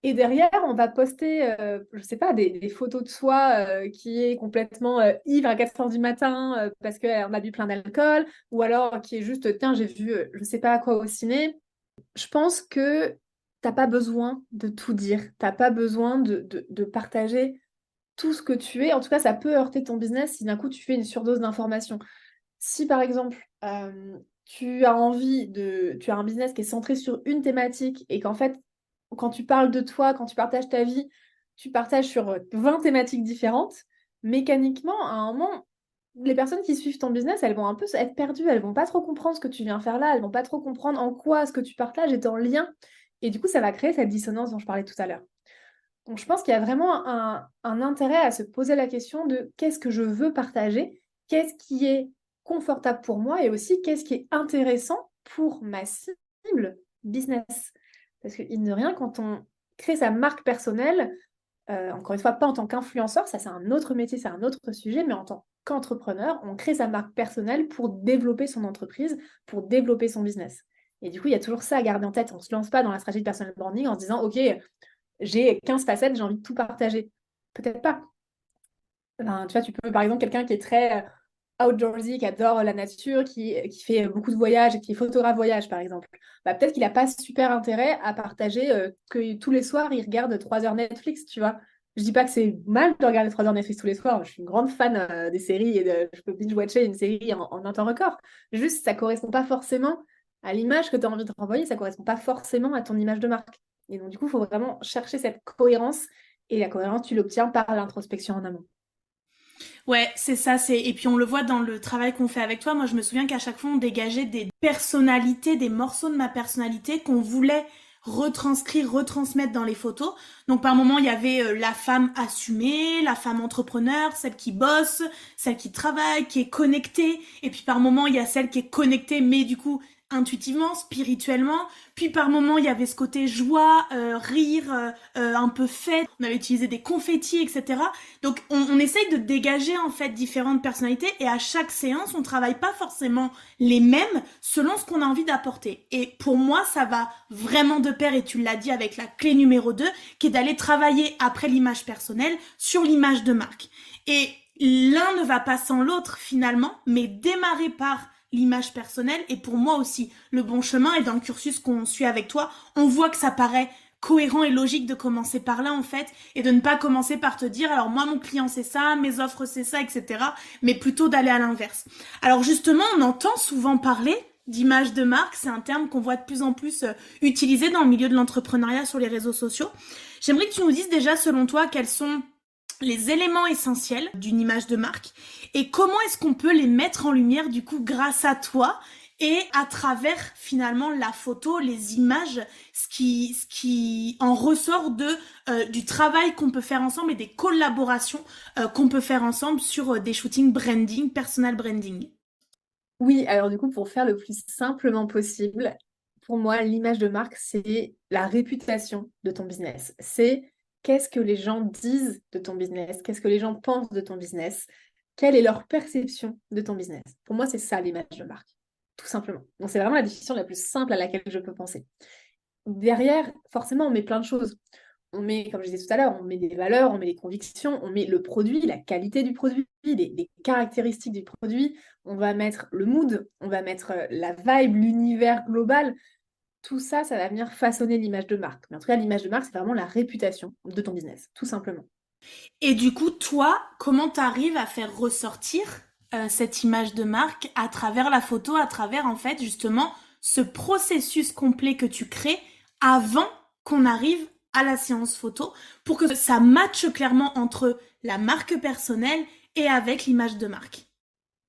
Et derrière, on va poster, je ne sais pas, des photos de soi qui est complètement ivre à 4 heures du matin parce qu'on a bu plein d'alcool, ou alors qui est juste, tiens, j'ai vu je ne sais pas quoi au ciné. Je pense que tu n'as pas besoin de tout dire, tu n'as pas besoin de partager tout ce que tu es. En tout cas, ça peut heurter ton business si d'un coup tu fais une surdose d'informations. Si par exemple, tu as tu as un business qui est centré sur une thématique et qu'en fait, quand tu parles de toi, quand tu partages ta vie, tu partages sur 20 thématiques différentes, mécaniquement, à un moment, les personnes qui suivent ton business, elles vont un peu être perdues, elles vont pas trop comprendre ce que tu viens faire là, elles vont pas trop comprendre en quoi ce que tu partages est en lien. Et du coup, ça va créer cette dissonance dont je parlais tout à l'heure. Donc, je pense qu'il y a vraiment un intérêt à se poser la question de qu'est-ce que je veux partager, qu'est-ce qui est confortable pour moi et aussi qu'est-ce qui est intéressant pour ma cible business. Parce que, mine de rien, quand on crée sa marque personnelle, encore une fois, pas en tant qu'influenceur, ça c'est un autre métier, c'est un autre sujet, mais en tant qu'entrepreneur, on crée sa marque personnelle pour développer son entreprise, pour développer son business. Et du coup, il y a toujours ça à garder en tête. On ne se lance pas dans la stratégie de personal branding en se disant, OK, j'ai 15 facettes, j'ai envie de tout partager. Peut-être pas. Tu vois, tu peux, par exemple, quelqu'un qui est très outdoorsy, qui adore la nature, qui fait beaucoup de voyages et qui est photographe voyage, par exemple. Bah, peut-être qu'il n'a pas super intérêt à partager que tous les soirs, il regarde 3 heures Netflix, tu vois. Je dis pas que c'est mal de regarder 3 heures Netflix tous les soirs. Je suis une grande fan des séries je peux binge-watcher une série en un temps record. Juste, ça correspond pas forcément à l'image que tu as envie de renvoyer, ça correspond pas forcément à ton image de marque. Et donc, du coup, il faut vraiment chercher cette cohérence. Et la cohérence, tu l'obtiens par l'introspection en amont. Ouais, c'est ça, et puis on le voit dans le travail qu'on fait avec toi. Moi, je me souviens qu'à chaque fois, on dégageait des personnalités, des morceaux de ma personnalité qu'on voulait retranscrire, retransmettre dans les photos. Donc par moment, il y avait la femme assumée, la femme entrepreneur, celle qui bosse, celle qui travaille, qui est connectée. Et puis par moment, il y a celle qui est connectée, mais du coup, intuitivement, spirituellement. Puis par moment, il y avait ce côté joie, rire, un peu fête. On avait utilisé des confettis, etc. Donc on essaye de dégager en fait différentes personnalités et à chaque séance on travaille pas forcément les mêmes selon ce qu'on a envie d'apporter. Et pour moi ça va vraiment de pair et tu l'as dit avec la clé numéro 2 qui est d'aller travailler après l'image personnelle sur l'image de marque. Et l'un ne va pas sans l'autre finalement, mais démarrer par l'image personnelle et pour moi aussi le bon chemin et dans le cursus qu'on suit avec toi, on voit que ça paraît cohérent et logique de commencer par là en fait et de ne pas commencer par te dire alors moi mon client c'est ça, mes offres c'est ça, etc. Mais plutôt d'aller à l'inverse. Alors justement on entend souvent parler d'image de marque, c'est un terme qu'on voit de plus en plus utilisé dans le milieu de l'entrepreneuriat sur les réseaux sociaux. J'aimerais que tu nous dises déjà selon toi quels sont les éléments essentiels d'une image de marque et comment est-ce qu'on peut les mettre en lumière du coup grâce à toi et à travers finalement la photo, les images, ce qui en ressort du travail qu'on peut faire ensemble et des collaborations qu'on peut faire ensemble sur des shootings branding, personal branding. Oui, alors du coup, pour faire le plus simplement possible, pour moi, l'image de marque, c'est la réputation de ton business. C'est qu'est-ce que les gens disent de ton business, qu'est-ce que les gens pensent de ton business, quelle est leur perception de ton business. Pour moi, c'est ça l'image de marque, tout simplement. Donc, c'est vraiment la définition la plus simple à laquelle je peux penser. Derrière, forcément, on met plein de choses. On met, comme je disais tout à l'heure, on met des valeurs, on met des convictions, on met le produit, la qualité du produit, les caractéristiques du produit, on va mettre le mood, on va mettre la vibe, l'univers global. Tout ça, ça va venir façonner l'image de marque. Mais en tout cas, l'image de marque, c'est vraiment la réputation de ton business, tout simplement. Et du coup, toi, comment tu arrives à faire ressortir cette image de marque à travers la photo, à travers en fait justement ce processus complet que tu crées avant qu'on arrive à la séance photo pour que ça matche clairement entre la marque personnelle et avec l'image de marque.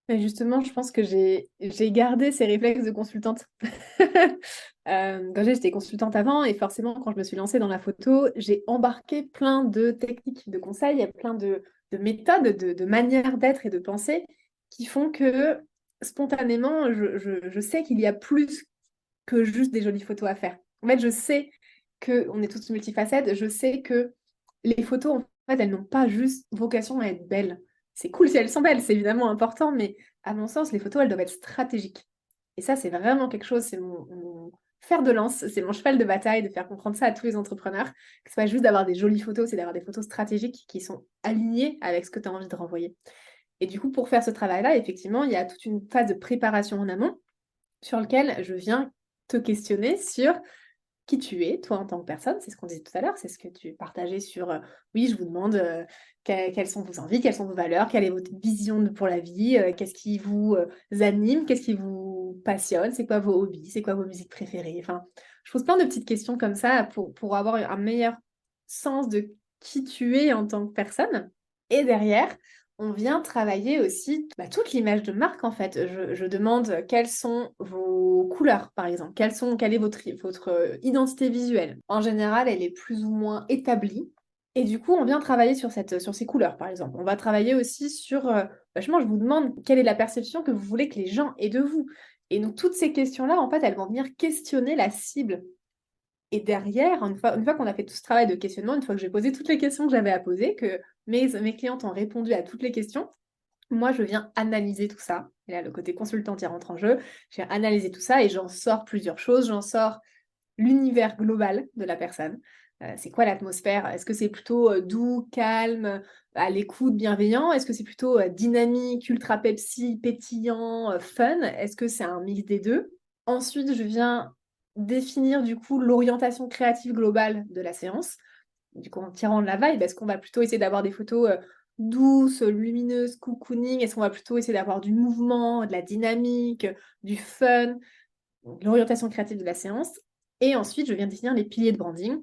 Et justement, je pense que j'ai gardé ces réflexes de consultante. Quand j'étais consultante avant, et forcément, quand je me suis lancée dans la photo, j'ai embarqué plein de techniques, de conseils, plein de méthodes, de manières d'être et de penser qui font que spontanément, je sais qu'il y a plus que juste des jolies photos à faire. En fait, je sais qu'on est tous multifacettes, je sais que les photos, en fait, elles n'ont pas juste vocation à être belles. C'est cool si elles sont belles, c'est évidemment important, mais à mon sens, les photos, elles doivent être stratégiques. Et ça, c'est vraiment quelque chose, c'est mon fer de lance, c'est mon cheval de bataille de faire comprendre ça à tous les entrepreneurs, que c'est pas juste d'avoir des jolies photos, c'est d'avoir des photos stratégiques qui sont alignées avec ce que tu as envie de renvoyer. Et du coup, pour faire ce travail-là, effectivement, il y a toute une phase de préparation en amont sur lequel je viens te questionner sur qui tu es, toi en tant que personne, c'est ce qu'on disait tout à l'heure, c'est ce que tu partageais sur, oui, je vous demande quelles sont vos envies, quelles sont vos valeurs, quelle est votre vision pour la vie, qu'est-ce qui vous anime, qu'est-ce qui vous passionne, c'est quoi vos hobbies, c'est quoi vos musiques préférées. Enfin, je pose plein de petites questions comme ça pour avoir un meilleur sens de qui tu es en tant que personne. Et derrière, on vient travailler aussi toute l'image de marque en fait. Je demande quelles sont vos couleurs par exemple, quelle est votre identité visuelle. En général, elle est plus ou moins établie. Et du coup, on vient travailler sur ces couleurs par exemple. On va travailler aussi sur, vachement, je vous demande quelle est la perception que vous voulez que les gens aient de vous. Et donc, toutes ces questions-là, en fait, elles vont venir questionner la cible. Et derrière, une fois qu'on a fait tout ce travail de questionnement, une fois que j'ai posé toutes les questions que j'avais à poser, que mes clientes ont répondu à toutes les questions, moi, je viens analyser tout ça. Et là, le côté consultant y rentre en jeu. Je viens analyser tout ça et j'en sors plusieurs choses. J'en sors l'univers global de la personne. C'est quoi l'atmosphère? Est-ce que c'est plutôt doux, calme, à l'écoute, bienveillant? Est-ce que c'est plutôt dynamique, ultra Pepsi, pétillant, fun? Est-ce que c'est un mix des deux? Ensuite, je viens définir du coup l'orientation créative globale de la séance. Du coup, en tirant de la vibe, est-ce qu'on va plutôt essayer d'avoir des photos douces, lumineuses, cocooning? Est-ce qu'on va plutôt essayer d'avoir du mouvement, de la dynamique, du fun? Donc, l'orientation créative de la séance. Et ensuite, je viens définir les piliers de branding.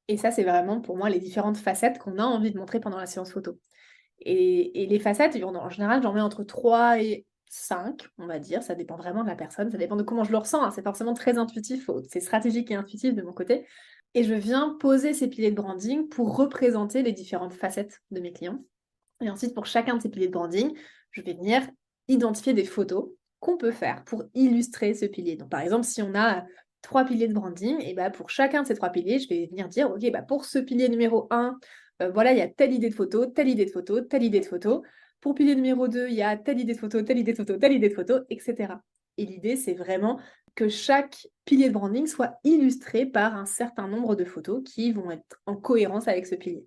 Et ça, c'est vraiment pour moi les différentes facettes qu'on a envie de montrer pendant la séance photo. Et les facettes, en général, j'en mets entre 3 et 5, on va dire. Ça dépend vraiment de la personne, ça dépend de comment je le ressens, hein. C'est forcément très intuitif, c'est stratégique et intuitif de mon côté. Et je viens poser ces piliers de branding pour représenter les différentes facettes de mes clients. Et ensuite, pour chacun de ces piliers de branding, je vais venir identifier des photos qu'on peut faire pour illustrer ce pilier. Donc, par exemple, si on a 3 piliers de branding, et bah, pour chacun de ces 3 piliers, je vais venir dire, OK, bah, pour ce pilier numéro 1, voilà, il y a telle idée de photo, telle idée de photo, telle idée de photo. Pour pilier numéro 2, il y a telle idée de photo, telle idée de photo, telle idée de photo, etc. Et l'idée, c'est vraiment que chaque pilier de branding soit illustré par un certain nombre de photos qui vont être en cohérence avec ce pilier.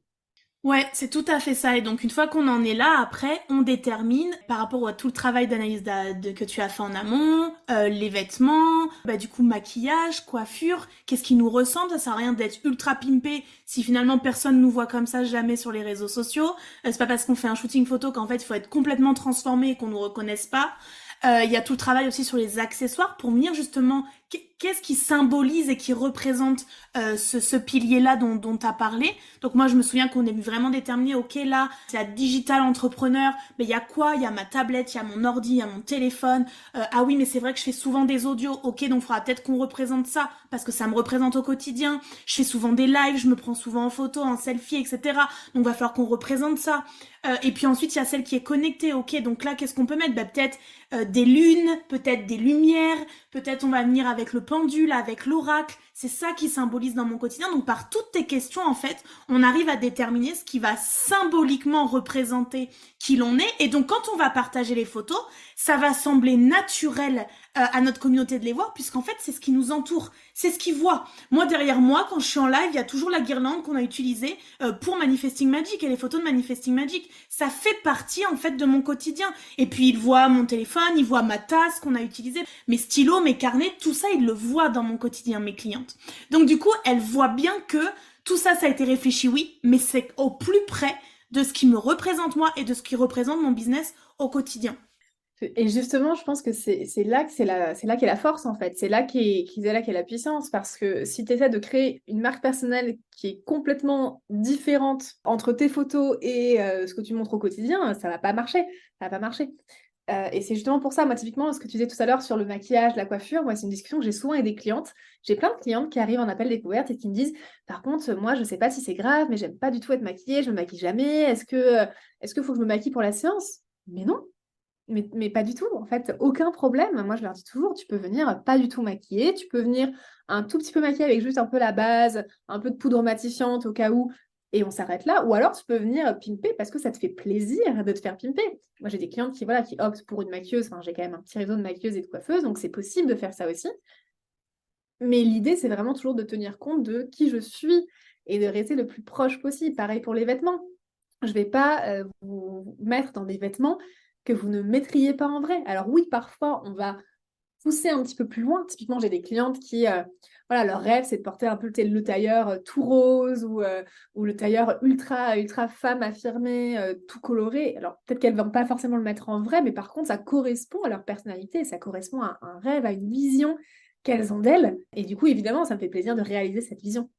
Ouais, c'est tout à fait ça. Et donc, une fois qu'on en est là, après, on détermine par rapport à tout le travail d'analyse que tu as fait en amont, les vêtements, bah, du coup, maquillage, coiffure, qu'est-ce qui nous ressemble. Ça sert à rien d'être ultra pimpé si finalement personne nous voit comme ça jamais sur les réseaux sociaux. C'est pas parce qu'on fait un shooting photo qu'en fait, il faut être complètement transformé et qu'on nous reconnaisse pas. Il y a tout le travail aussi sur les accessoires pour venir justement qu'est-ce qui symbolise et qui représente ce pilier-là dont tu as parlé. Donc moi, je me souviens qu'on est vraiment déterminé, ok, là, c'est la digital entrepreneur, mais il y a quoi? Il y a ma tablette, il y a mon ordi, il y a mon téléphone. Ah oui, mais c'est vrai que je fais souvent des audios. Ok, donc il faudra peut-être qu'on représente ça, parce que ça me représente au quotidien. Je fais souvent des lives, je me prends souvent en photo, en selfie, etc. Donc il va falloir qu'on représente ça. Et puis ensuite, il y a celle qui est connectée. Ok, donc là, qu'est-ce qu'on peut mettre? Bah, peut-être des lunes, peut-être des lumières, peut-être on va venir avec le pendule, avec l'oracle. C'est ça qui symbolise dans mon quotidien. Donc par toutes tes questions, en fait, on arrive à déterminer ce qui va symboliquement représenter qui l'on est. Et donc quand on va partager les photos, ça va sembler naturel à notre communauté de les voir, puisqu'en fait, c'est ce qui nous entoure, c'est ce qu'ils voient. Moi, derrière moi, quand je suis en live, il y a toujours la guirlande qu'on a utilisée pour Manifesting Magic et les photos de Manifesting Magic. Ça fait partie, en fait, de mon quotidien. Et puis, ils voient mon téléphone, ils voient ma tasse qu'on a utilisée, mes stylos, mes carnets, tout ça, ils le voient dans mon quotidien, mes clientes. Donc, du coup, elles voient bien que tout ça, ça a été réfléchi, oui, mais c'est au plus près de ce qui me représente moi et de ce qui représente mon business au quotidien. Et justement, je pense que c'est là que c'est là qu'est la force en fait. C'est là qu'est là qu'est la puissance. Parce que si tu essaies de créer une marque personnelle qui est complètement différente entre tes photos et ce que tu montres au quotidien, ça va pas marcher. Ça va pas marcher. Et c'est justement pour ça, moi typiquement, ce que tu disais tout à l'heure sur le maquillage, la coiffure, moi c'est une discussion que j'ai souvent avec des clientes. J'ai plein de clientes qui arrivent en appel découverte et qui me disent, par contre, moi je sais pas si c'est grave, mais j'aime pas du tout être maquillée, je me maquille jamais. Est-ce que faut que je me maquille pour la séance? Mais non. Mais pas du tout, en fait, aucun problème. Moi, je leur dis toujours, tu peux venir pas du tout maquillée, tu peux venir un tout petit peu maquillée avec juste un peu la base, un peu de poudre matifiante au cas où, et on s'arrête là. Ou alors, tu peux venir pimper parce que ça te fait plaisir de te faire pimper. Moi, j'ai des clientes qui optent pour une maquilleuse. Enfin, j'ai quand même un petit réseau de maquilleuses et de coiffeuses, donc c'est possible de faire ça aussi. Mais l'idée, c'est vraiment toujours de tenir compte de qui je suis et de rester le plus proche possible. Pareil pour les vêtements. Je ne vais pas vous mettre dans des vêtements que vous ne mettriez pas en vrai. Alors oui, parfois, on va pousser un petit peu plus loin. Typiquement, j'ai des clientes qui, voilà, leur rêve, c'est de porter un peu le tailleur tout rose ou le tailleur ultra, ultra femme affirmée, tout coloré. Alors peut-être qu'elles ne vont pas forcément le mettre en vrai, mais par contre, ça correspond à leur personnalité, ça correspond à un rêve, à une vision qu'elles ont d'elles. Et du coup, évidemment, ça me fait plaisir de réaliser cette vision.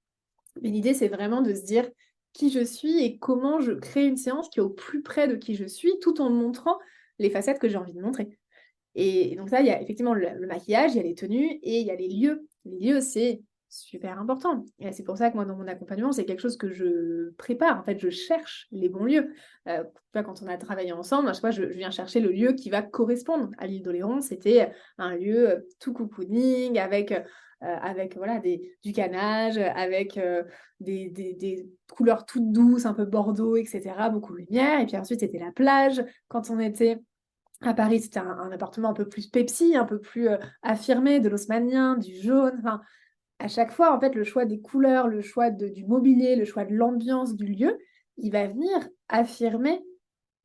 Mais l'idée, c'est vraiment de se dire qui je suis et comment je crée une séance qui est au plus près de qui je suis, tout en montrant les facettes que j'ai envie de montrer. Et donc ça, il y a effectivement le maquillage, il y a les tenues et il y a les lieux. Les lieux, c'est super important. Et c'est pour ça que moi, dans mon accompagnement, c'est quelque chose que je prépare. En fait, je cherche les bons lieux. Tu vois, quand on a travaillé ensemble, je viens chercher le lieu qui va correspondre à l'île d'Oléron. C'était un lieu tout cocooning avec voilà, du canage, avec des couleurs toutes douces, un peu bordeaux, etc. Beaucoup de lumière. Et puis ensuite, c'était la plage. Quand on était à Paris, c'était un appartement un peu plus Pepsi, un peu plus affirmé, de l'haussmannien, du jaune. Enfin, à chaque fois, en fait, le choix des couleurs, le choix du mobilier, le choix de l'ambiance du lieu, il va venir affirmer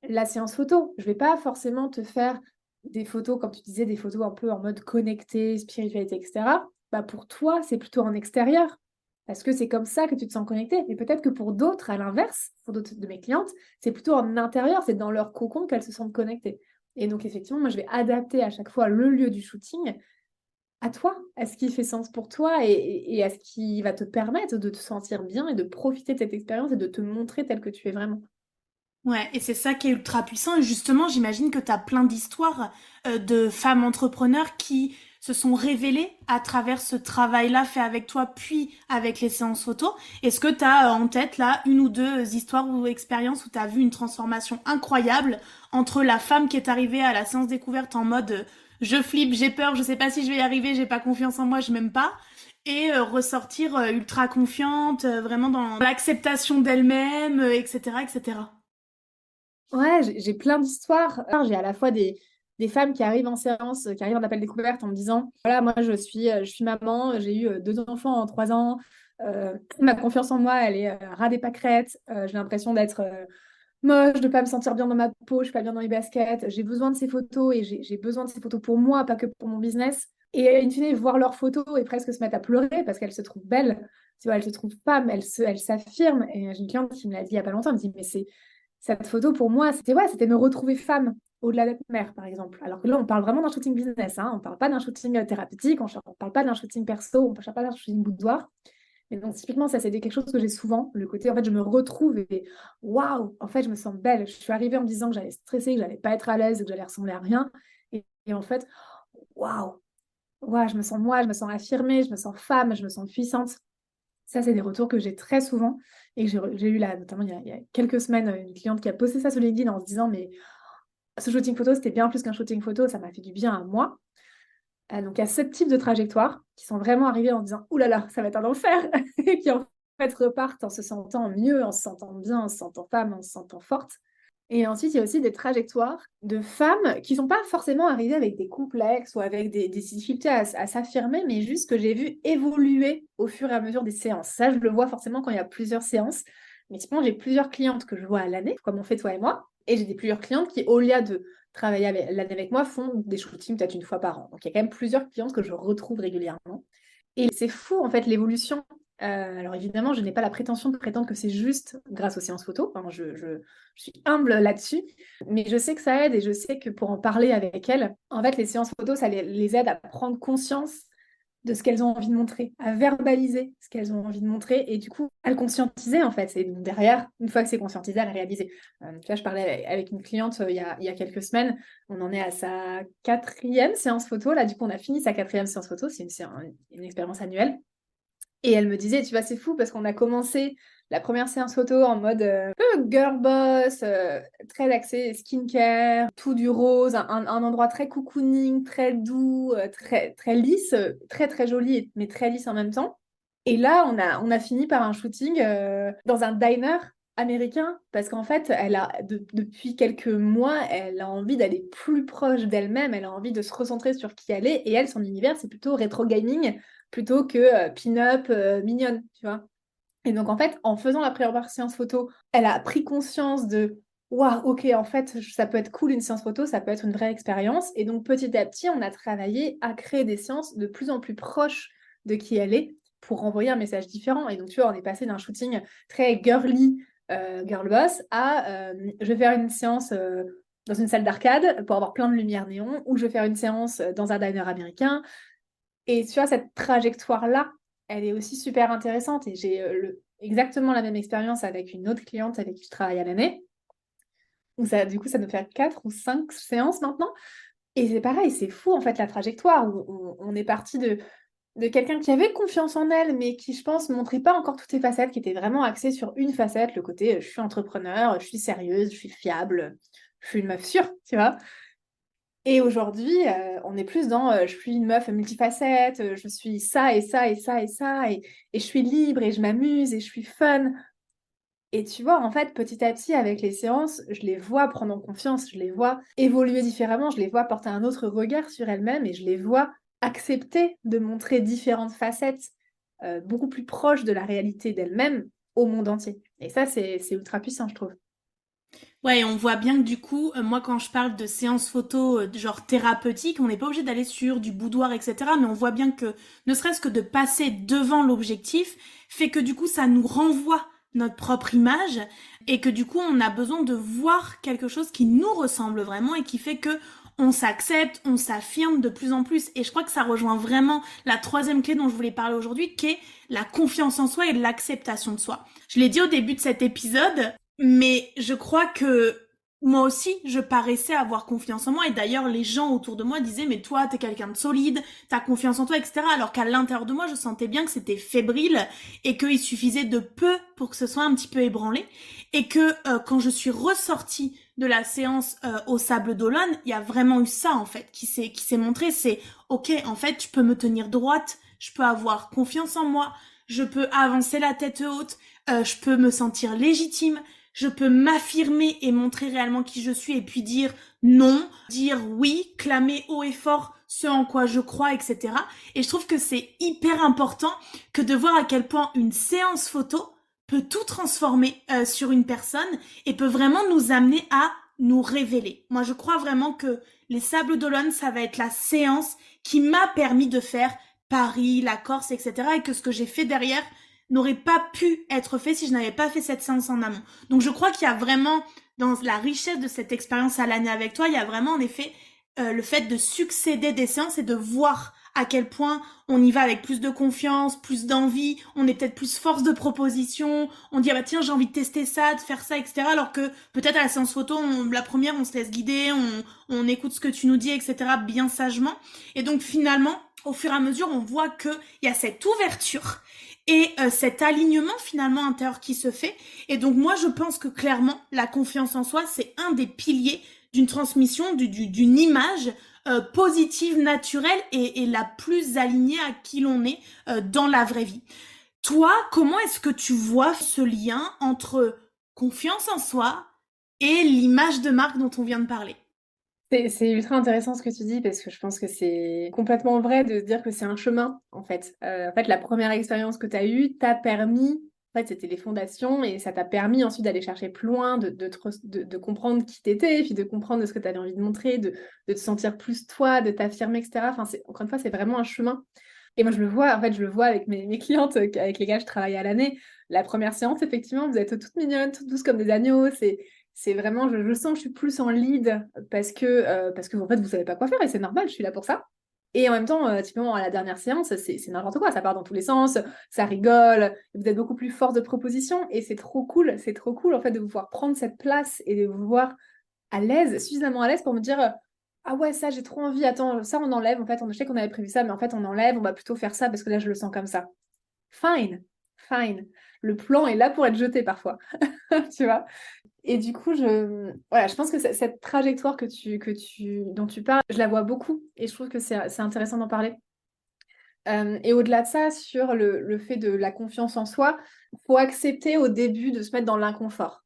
la séance photo. Je vais pas forcément te faire des photos, comme tu disais, des photos un peu en mode connecté, spiritualité, etc. Bah pour toi, c'est plutôt en extérieur. Parce que c'est comme ça que tu te sens connecté. Mais peut-être que pour d'autres, à l'inverse, pour d'autres de mes clientes, c'est plutôt en intérieur, c'est dans leur cocon qu'elles se sentent connectées. Et donc, effectivement, moi, je vais adapter à chaque fois le lieu du shooting à toi, à ce qui fait sens pour toi et à ce qui va te permettre de te sentir bien et de profiter de cette expérience et de te montrer tel que tu es vraiment. Ouais, et c'est ça qui est ultra puissant. Et justement, j'imagine que tu as plein d'histoires de femmes entrepreneurs qui se sont révélées à travers ce travail-là fait avec toi, puis avec les séances photo. Est-ce que tu as en tête là une ou deux histoires ou expériences où tu as vu une transformation incroyable entre la femme qui est arrivée à la séance découverte en mode je flippe, j'ai peur, je sais pas si je vais y arriver, j'ai pas confiance en moi, je m'aime pas, et ressortir ultra confiante, vraiment dans l'acceptation d'elle-même, etc., etc. Ouais, j'ai plein d'histoires. J'ai à la fois des femmes qui arrivent en séance, qui arrivent en appel découverte en me disant, voilà, moi je suis maman, j'ai eu 2 enfants en 3 ans, ma confiance en moi, elle est ras des pâquerettes, j'ai l'impression d'être moche, de pas me sentir bien dans ma peau, je suis pas bien dans les baskets, j'ai besoin de ces photos et j'ai besoin de ces photos pour moi, pas que pour mon business. Et in fine, voir leurs photos et presque se mettre à pleurer parce qu'elles se trouvent belles, tu vois, elles se trouvent femmes, elles s'affirment. Et j'ai une cliente qui me l'a dit il y a pas longtemps, elle me dit, mais c'est cette photo, pour moi, c'était me retrouver femme, au-delà d'être mère, par exemple. Alors que là, on parle vraiment d'un shooting business, hein. On ne parle pas d'un shooting thérapeutique, on ne parle pas d'un shooting perso, on ne parle pas d'un shooting boudoir. Et donc, typiquement, ça, c'est quelque chose que j'ai souvent, le côté, en fait, je me retrouve et waouh, en fait, je me sens belle. Je suis arrivée en me disant que j'allais stresser, que j'allais pas être à l'aise, que j'allais ressembler à rien. Et en fait, waouh, waouh, je me sens moi, je me sens affirmée, je me sens femme, je me sens puissante. Ça, c'est des retours que j'ai très souvent et que j'ai eu là, notamment il y a quelques semaines, une cliente qui a posté ça sur LinkedIn en se disant, mais ce shooting photo, c'était bien plus qu'un shooting photo, ça m'a fait du bien à moi. Donc, il y a ce type de trajectoires qui sont vraiment arrivées en disant, ouh là là, ça va être un enfer, et qui en fait repartent en se sentant mieux, en se sentant bien, en se sentant femme, en se sentant forte. Et ensuite, il y a aussi des trajectoires de femmes qui ne sont pas forcément arrivées avec des complexes ou avec des difficultés à s'affirmer, mais juste que j'ai vu évoluer au fur et à mesure des séances. Ça, je le vois forcément quand il y a plusieurs séances. Mais typiquement, j'ai plusieurs clientes que je vois à l'année, comme on fait toi et moi, et j'ai plusieurs clientes qui, au lieu de travailler l'année avec moi, font des shootings peut-être une fois par an. Donc, il y a quand même plusieurs clientes que je retrouve régulièrement. Et c'est fou, en fait, l'évolution. Alors évidemment, je n'ai pas la prétention de prétendre que c'est juste grâce aux séances photo. Enfin, je suis humble là-dessus, mais je sais que ça aide et je sais que pour en parler avec elles, en fait, les séances photo, ça les aide à prendre conscience de ce qu'elles ont envie de montrer, à verbaliser ce qu'elles ont envie de montrer et du coup, à le conscientiser en fait. Et donc derrière, une fois que c'est conscientisé, à le réaliser. Tu vois, je parlais avec une cliente il y a quelques semaines, on en est à sa 4e séance photo. Là, du coup, on a fini sa 4e séance photo, c'est une expérience annuelle. Et elle me disait, tu vois, c'est fou parce qu'on a commencé la première séance photo en mode un peu girl boss, très axé skincare, tout du rose, un endroit très cocooning, très doux, très, très lisse, très très joli, mais très lisse en même temps. Et là, on a fini par un shooting dans un diner américain parce qu'en fait, depuis quelques mois, elle a envie d'aller plus proche d'elle-même, elle a envie de se recentrer sur qui elle est. Et elle, son univers, c'est plutôt rétro gaming plutôt que pin-up mignonne, tu vois. Et donc, en fait, en faisant la première séance photo, elle a pris conscience de waouh, ok, en fait, ça peut être cool une séance photo, ça peut être une vraie expérience. Et donc, petit à petit, on a travaillé à créer des séances de plus en plus proches de qui elle est pour envoyer un message différent. Et donc, tu vois, on est passé d'un shooting très girly, girl boss, à je vais faire une séance dans une salle d'arcade pour avoir plein de lumière néon, ou je vais faire une séance dans un diner américain. Et tu vois, cette trajectoire-là, elle est aussi super intéressante. Et j'ai exactement la même expérience avec une autre cliente avec qui je travaille à l'année. Où ça, du coup, ça nous fait 4 ou 5 séances maintenant. Et c'est pareil, c'est fou en fait la trajectoire où on est parti de quelqu'un qui avait confiance en elle, mais qui, je pense, montrait pas encore toutes ses facettes, qui était vraiment axée sur une facette, le côté je suis entrepreneur, je suis sérieuse, je suis fiable, je suis une meuf sûre, tu vois. Et aujourd'hui, on est plus dans je suis une meuf multifacette, je suis ça et ça et ça et ça, et je suis libre et je m'amuse et je suis fun. Et tu vois, en fait, petit à petit, avec les séances, je les vois prendre en confiance, je les vois évoluer différemment, je les vois porter un autre regard sur elles-mêmes et je les vois accepter de montrer différentes facettes beaucoup plus proche de la réalité d'elle-même au monde entier. Et ça, c'est ultra puissant, je trouve. Ouais, on voit bien que du coup, moi quand je parle de séances photo genre thérapeutique, on n'est pas obligé d'aller sur du boudoir, etc. Mais on voit bien que ne serait-ce que de passer devant l'objectif fait que du coup ça nous renvoie notre propre image et que du coup on a besoin de voir quelque chose qui nous ressemble vraiment et qui fait que on s'accepte, on s'affirme de plus en plus. Et je crois que ça rejoint vraiment la troisième clé dont je voulais parler aujourd'hui, qui est la confiance en soi et l'acceptation de soi. Je l'ai dit au début de cet épisode, mais je crois que moi aussi, je paraissais avoir confiance en moi. Et d'ailleurs, les gens autour de moi disaient, mais toi, t'es quelqu'un de solide, t'as confiance en toi, etc. Alors qu'à l'intérieur de moi, je sentais bien que c'était fébrile et qu'il suffisait de peu pour que ce soit un petit peu ébranlé. Et que quand je suis ressortie de la séance au Sable d'Olonne, il y a vraiment eu ça, en fait, qui s'est montré. C'est, ok, en fait, tu peux me tenir droite, je peux avoir confiance en moi, je peux avancer la tête haute, je peux me sentir légitime, je peux m'affirmer et montrer réellement qui je suis et puis dire non, dire oui, clamer haut et fort ce en quoi je crois, etc. Et je trouve que c'est hyper important que de voir à quel point une séance photo peut tout transformer sur une personne et peut vraiment nous amener à nous révéler. Moi, je crois vraiment que les Sables d'Olonne, ça va être la séance qui m'a permis de faire Paris, la Corse, etc. Et que ce que j'ai fait derrière n'aurait pas pu être fait si je n'avais pas fait cette séance en amont. Donc je crois qu'il y a vraiment, dans la richesse de cette expérience à l'année avec toi, il y a vraiment en effet le fait de succéder des séances et de voir à quel point on y va avec plus de confiance, plus d'envie, on est peut-être plus force de proposition, on dit ah bah tiens j'ai envie de tester ça, de faire ça, etc. Alors que peut-être à la séance photo, la première on se laisse guider, on écoute ce que tu nous dis, etc. bien sagement. Et donc finalement, au fur et à mesure, on voit qu'il y a cette ouverture et cet alignement finalement intérieur qui se fait. Et donc moi je pense que clairement la confiance en soi c'est un des piliers d'une transmission, d'une image positive, naturelle et la plus alignée à qui l'on est dans la vraie vie. Toi, comment est-ce que tu vois ce lien entre confiance en soi et l'image de marque dont on vient de parler? C'est ultra intéressant ce que tu dis parce que je pense que c'est complètement vrai de se dire que c'est un chemin en fait. En fait, la première expérience que tu as eue t'a permis, en fait, c'était les fondations et ça t'a permis ensuite d'aller chercher plus loin, de comprendre qui t'étais, et puis de comprendre ce que tu avais envie de montrer, de te sentir plus toi, de t'affirmer, etc. Enfin, encore une fois, c'est vraiment un chemin. Et moi, je le vois, en fait, je le vois avec mes clientes avec lesquelles je travaille à l'année. La première séance, effectivement, vous êtes toutes mignonnes, toutes douces comme des agneaux. C'est vraiment, je sens que je suis plus en lead parce que en fait, vous savez pas quoi faire et c'est normal, je suis là pour ça. Et en même temps, typiquement, à la dernière séance, c'est n'importe quoi, ça part dans tous les sens, ça rigole, vous êtes beaucoup plus force de proposition et c'est trop cool en fait de vous pouvoir prendre cette place et de vous voir à l'aise, suffisamment à l'aise pour me dire ah ouais, ça j'ai trop envie, attends, ça on enlève, en fait, je sais qu'on avait prévu ça, mais en fait on enlève, on va plutôt faire ça parce que là je le sens comme ça. Fine, fine. Le plan est là pour être jeté parfois, tu vois. Et du coup, voilà, je pense que cette trajectoire dont tu parles, je la vois beaucoup et je trouve que c'est intéressant d'en parler. Et au-delà de ça, sur le fait de la confiance en soi, il faut accepter au début de se mettre dans l'inconfort.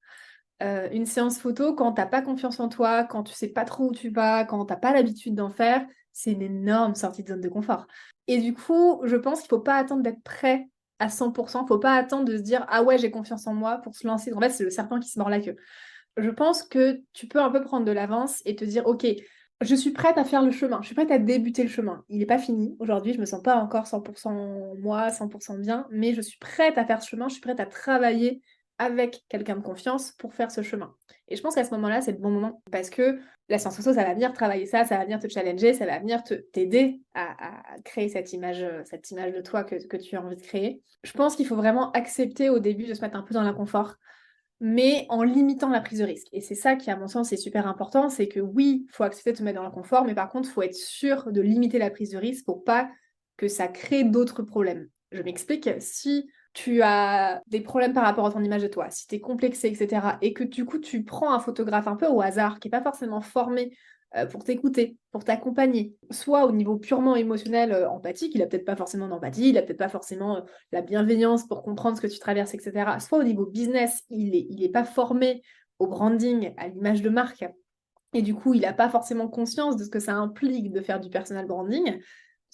Une séance photo, quand t'as pas confiance en toi, quand tu sais pas trop où tu vas, quand t'as pas l'habitude d'en faire, c'est une énorme sortie de zone de confort. Et du coup, je pense qu'il faut pas attendre d'être prêt à 100%, faut pas attendre de se dire ah ouais j'ai confiance en moi pour se lancer. En fait, c'est le serpent qui se mord la queue. Je pense que tu peux un peu prendre de l'avance et te dire ok, je suis prête à faire le chemin, je suis prête à débuter le chemin. Il n'est pas fini. Aujourd'hui, je me sens pas encore 100% moi, 100% bien, mais je suis prête à faire ce chemin, je suis prête à travailler avec quelqu'un de confiance pour faire ce chemin. Et je pense qu'à ce moment-là, c'est le bon moment parce que la science photo, ça va venir travailler ça, ça va venir te challenger, ça va venir t'aider à créer cette image de toi que tu as envie de créer. Je pense qu'il faut vraiment accepter au début de se mettre un peu dans l'inconfort, mais en limitant la prise de risque. Et c'est ça qui, à mon sens, est super important, c'est que oui, il faut accepter de se mettre dans l'inconfort, mais par contre, il faut être sûr de limiter la prise de risque pour pas que ça crée d'autres problèmes. Je m'explique, si tu as des problèmes par rapport à ton image de toi, si tu es complexé, etc., et que du coup, tu prends un photographe un peu au hasard, qui n'est pas forcément formé pour t'écouter, pour t'accompagner, soit au niveau purement émotionnel, empathique, il a peut-être pas forcément d'empathie, il a peut-être pas forcément la bienveillance pour comprendre ce que tu traverses, etc. Soit au niveau business, il est pas formé au branding, à l'image de marque, et du coup, il n'a pas forcément conscience de ce que ça implique de faire du personal branding.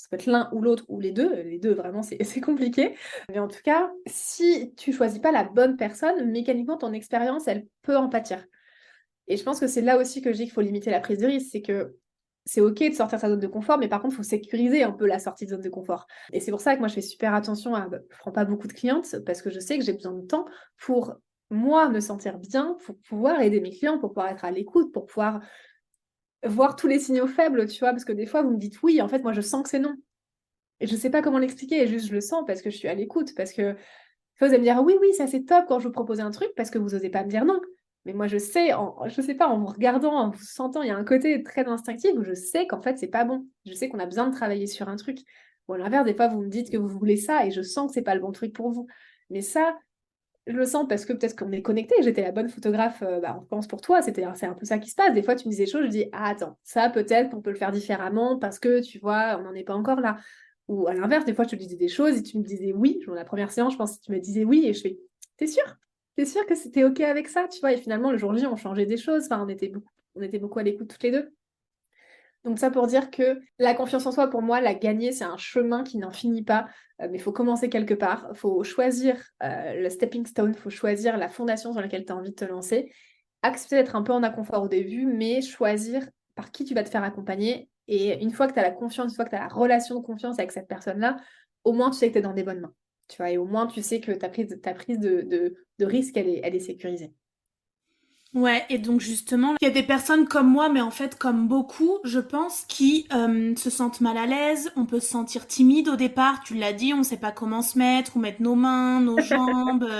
ça peut être l'un ou l'autre ou les deux vraiment c'est compliqué. Mais en tout cas, si tu choisis pas la bonne personne, mécaniquement ton expérience, elle peut en pâtir. Et je pense que c'est là aussi que je dis qu'il faut limiter la prise de risque, c'est que c'est ok de sortir de sa zone de confort, mais par contre, il faut sécuriser un peu la sortie de zone de confort. Et c'est pour ça que moi, je fais super attention à... je prends pas beaucoup de clientes parce que je sais que j'ai besoin de temps pour moi me sentir bien, pour pouvoir aider mes clients, pour pouvoir être à l'écoute, pour pouvoir voir tous les signaux faibles, tu vois, parce que des fois, vous me dites oui, en fait, moi, je sens que c'est non. Et je sais pas comment l'expliquer, et juste je le sens parce que je suis à l'écoute, parce que vous allez me dire oui, oui, ça c'est top quand je vous propose un truc parce que vous osez pas me dire non. Mais moi je sais, je sais pas, en vous regardant, en vous sentant, il y a un côté très instinctif où je sais qu'en fait c'est pas bon. Je sais qu'on a besoin de travailler sur un truc. Ou à l'inverse, des fois vous me dites que vous voulez ça et je sens que c'est pas le bon truc pour vous. Mais ça, je le sens parce que peut-être qu'on est connecté, j'étais la bonne photographe, on pense pour toi, c'est un peu ça qui se passe. Des fois tu me dis des choses, je dis ah attends, ça peut-être qu'on peut le faire différemment parce que tu vois, on n'en est pas encore là. Ou à l'inverse, des fois, je te disais des choses et tu me disais oui. Genre, la première séance, je pense que tu me disais oui et je fais t'es sûr? T'es sûr que c'était OK avec ça? Tu vois, et finalement, le jour J, on changeait des choses. Enfin, on était beaucoup à l'écoute toutes les deux. Donc, ça pour dire que la confiance en soi, pour moi, la gagner, c'est un chemin qui n'en finit pas. Mais il faut commencer quelque part. Il faut choisir le stepping stone, il faut choisir la fondation sur laquelle tu as envie de te lancer. Accepter d'être un peu en inconfort au début, mais choisir par qui tu vas te faire accompagner. Et une fois que tu as la confiance, une fois que tu as la relation de confiance avec cette personne-là, au moins tu sais que tu es dans des bonnes mains. Tu vois, et au moins tu sais que ta prise de risque, elle est sécurisée. Ouais, et donc justement, il y a des personnes comme moi, mais en fait comme beaucoup, je pense, qui se sentent mal à l'aise. On peut se sentir timide au départ, tu l'as dit, on sait pas comment se mettre, où mettre nos mains, nos jambes,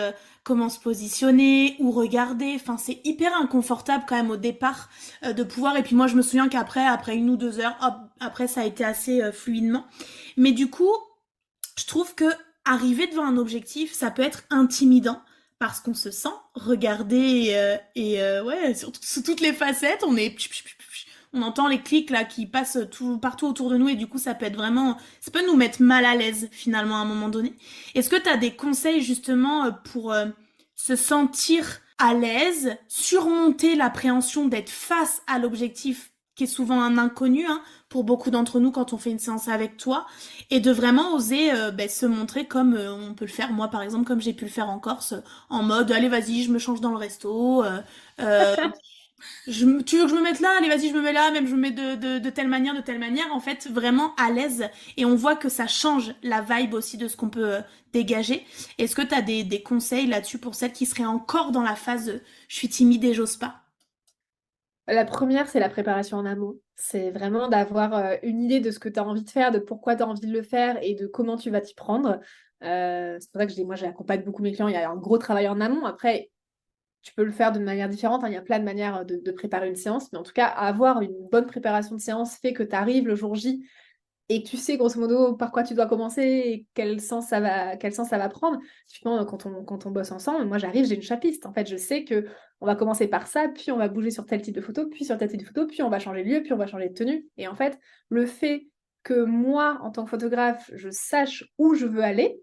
comment se positionner, où regarder. Enfin, c'est hyper inconfortable quand même au départ de pouvoir. Et puis moi, je me souviens qu'après, après 1 ou 2 heures, hop, après ça a été assez fluidement. Mais du coup, je trouve que arriver devant un objectif, ça peut être intimidant parce qu'on se sent regardé ouais, sous toutes les facettes, on entend les clics là qui passent partout autour de nous et du coup ça peut être vraiment, ça peut nous mettre mal à l'aise finalement à un moment donné. Est-ce que tu as des conseils justement pour se sentir à l'aise, surmonter l'appréhension d'être face à l'objectif qui est souvent un inconnu hein, pour beaucoup d'entre nous quand on fait une séance avec toi et de vraiment oser se montrer comme on peut le faire, moi par exemple, comme j'ai pu le faire en Corse, en mode allez vas-y, je me change dans le resto, euh, tu veux que je me mette là, allez vas-y, je me mets là, même je me mets de telle manière, en fait, vraiment à l'aise. Et on voit que ça change la vibe aussi de ce qu'on peut dégager. Est-ce que tu as des conseils là-dessus pour celles qui seraient encore dans la phase je suis timide et j'ose pas? La première, c'est la préparation en amont. C'est vraiment d'avoir une idée de ce que tu as envie de faire, de pourquoi tu as envie de le faire et de comment tu vas t'y prendre. C'est pour ça que je dis, moi, j'accompagne beaucoup mes clients. Il y a un gros travail en amont. Après, tu peux le faire de manière différente, hein. Il y a plein de manières de préparer une séance. Mais en tout cas, avoir une bonne préparation de séance fait que tu arrives le jour J et que tu sais grosso modo par quoi tu dois commencer et quel sens ça va prendre. Typiquement, quand on bosse ensemble, moi j'arrive, j'ai une chapiste. En fait, je sais que on va commencer par ça, puis on va bouger sur tel type de photo, puis sur tel type de photo, puis on va changer de lieu, puis on va changer de tenue. Et en fait, le fait que moi, en tant que photographe, je sache où je veux aller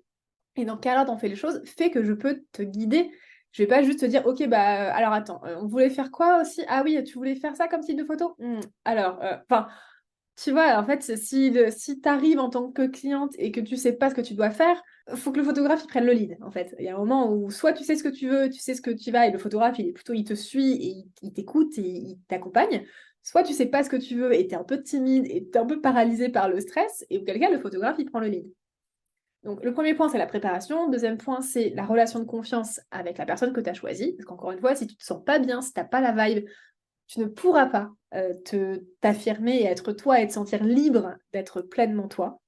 et dans quel ordre on fait les choses, fait que je peux te guider. Je vais pas juste te dire, ok, bah alors attends, on voulait faire quoi aussi? Ah oui, tu voulais faire ça comme type de photo? Alors, enfin, tu vois, en fait, si tu arrives en tant que cliente et que tu sais pas ce que tu dois faire, faut que le photographe il prenne le lead, en fait. Il y a un moment où soit tu sais ce que tu veux, tu sais ce que tu vas, et le photographe, il te suit et il t'écoute et il t'accompagne. Soit tu sais pas ce que tu veux et tu es un peu timide et tu es un peu paralysé par le stress, et auquel cas, le photographe, il prend le lead. Donc, le premier point, c'est la préparation. Deuxième point, c'est la relation de confiance avec la personne que tu as choisie. Parce qu'encore une fois, si tu te sens pas bien, si tu n'as pas la vibe, tu ne pourras pas t'affirmer et être toi et te sentir libre d'être pleinement toi.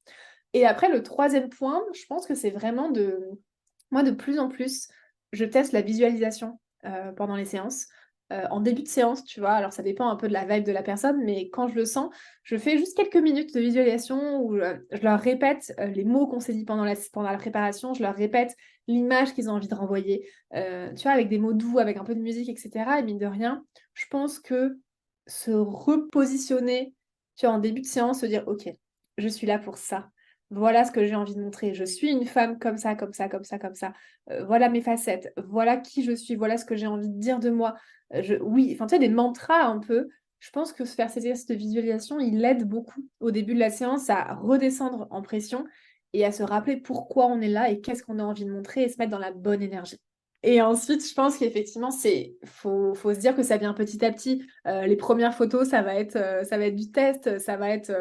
Et après, le troisième point, je pense que c'est vraiment moi, de plus en plus, je teste la visualisation pendant les séances. En début de séance, tu vois, alors ça dépend un peu de la vibe de la personne, mais quand je le sens, je fais juste quelques minutes de visualisation où je leur répète les mots qu'on s'est dit pendant la préparation, je leur répète l'image qu'ils ont envie de renvoyer, tu vois, avec des mots doux, avec un peu de musique, etc. Et mine de rien, je pense que se repositionner, tu vois, en début de séance, se dire, ok, je suis là pour ça. Voilà ce que j'ai envie de montrer. Je suis une femme comme ça, comme ça, comme ça, comme ça. Voilà mes facettes. Voilà qui je suis. Voilà ce que j'ai envie de dire de moi. Oui, enfin, tu sais, des mantras un peu. Je pense que se faire ces exercices de visualisation, il aide beaucoup au début de la séance à redescendre en pression et à se rappeler pourquoi on est là et qu'est-ce qu'on a envie de montrer et se mettre dans la bonne énergie. Et ensuite, je pense qu'effectivement, faut se dire que ça vient petit à petit. Les premières photos, ça va être du test, ça va être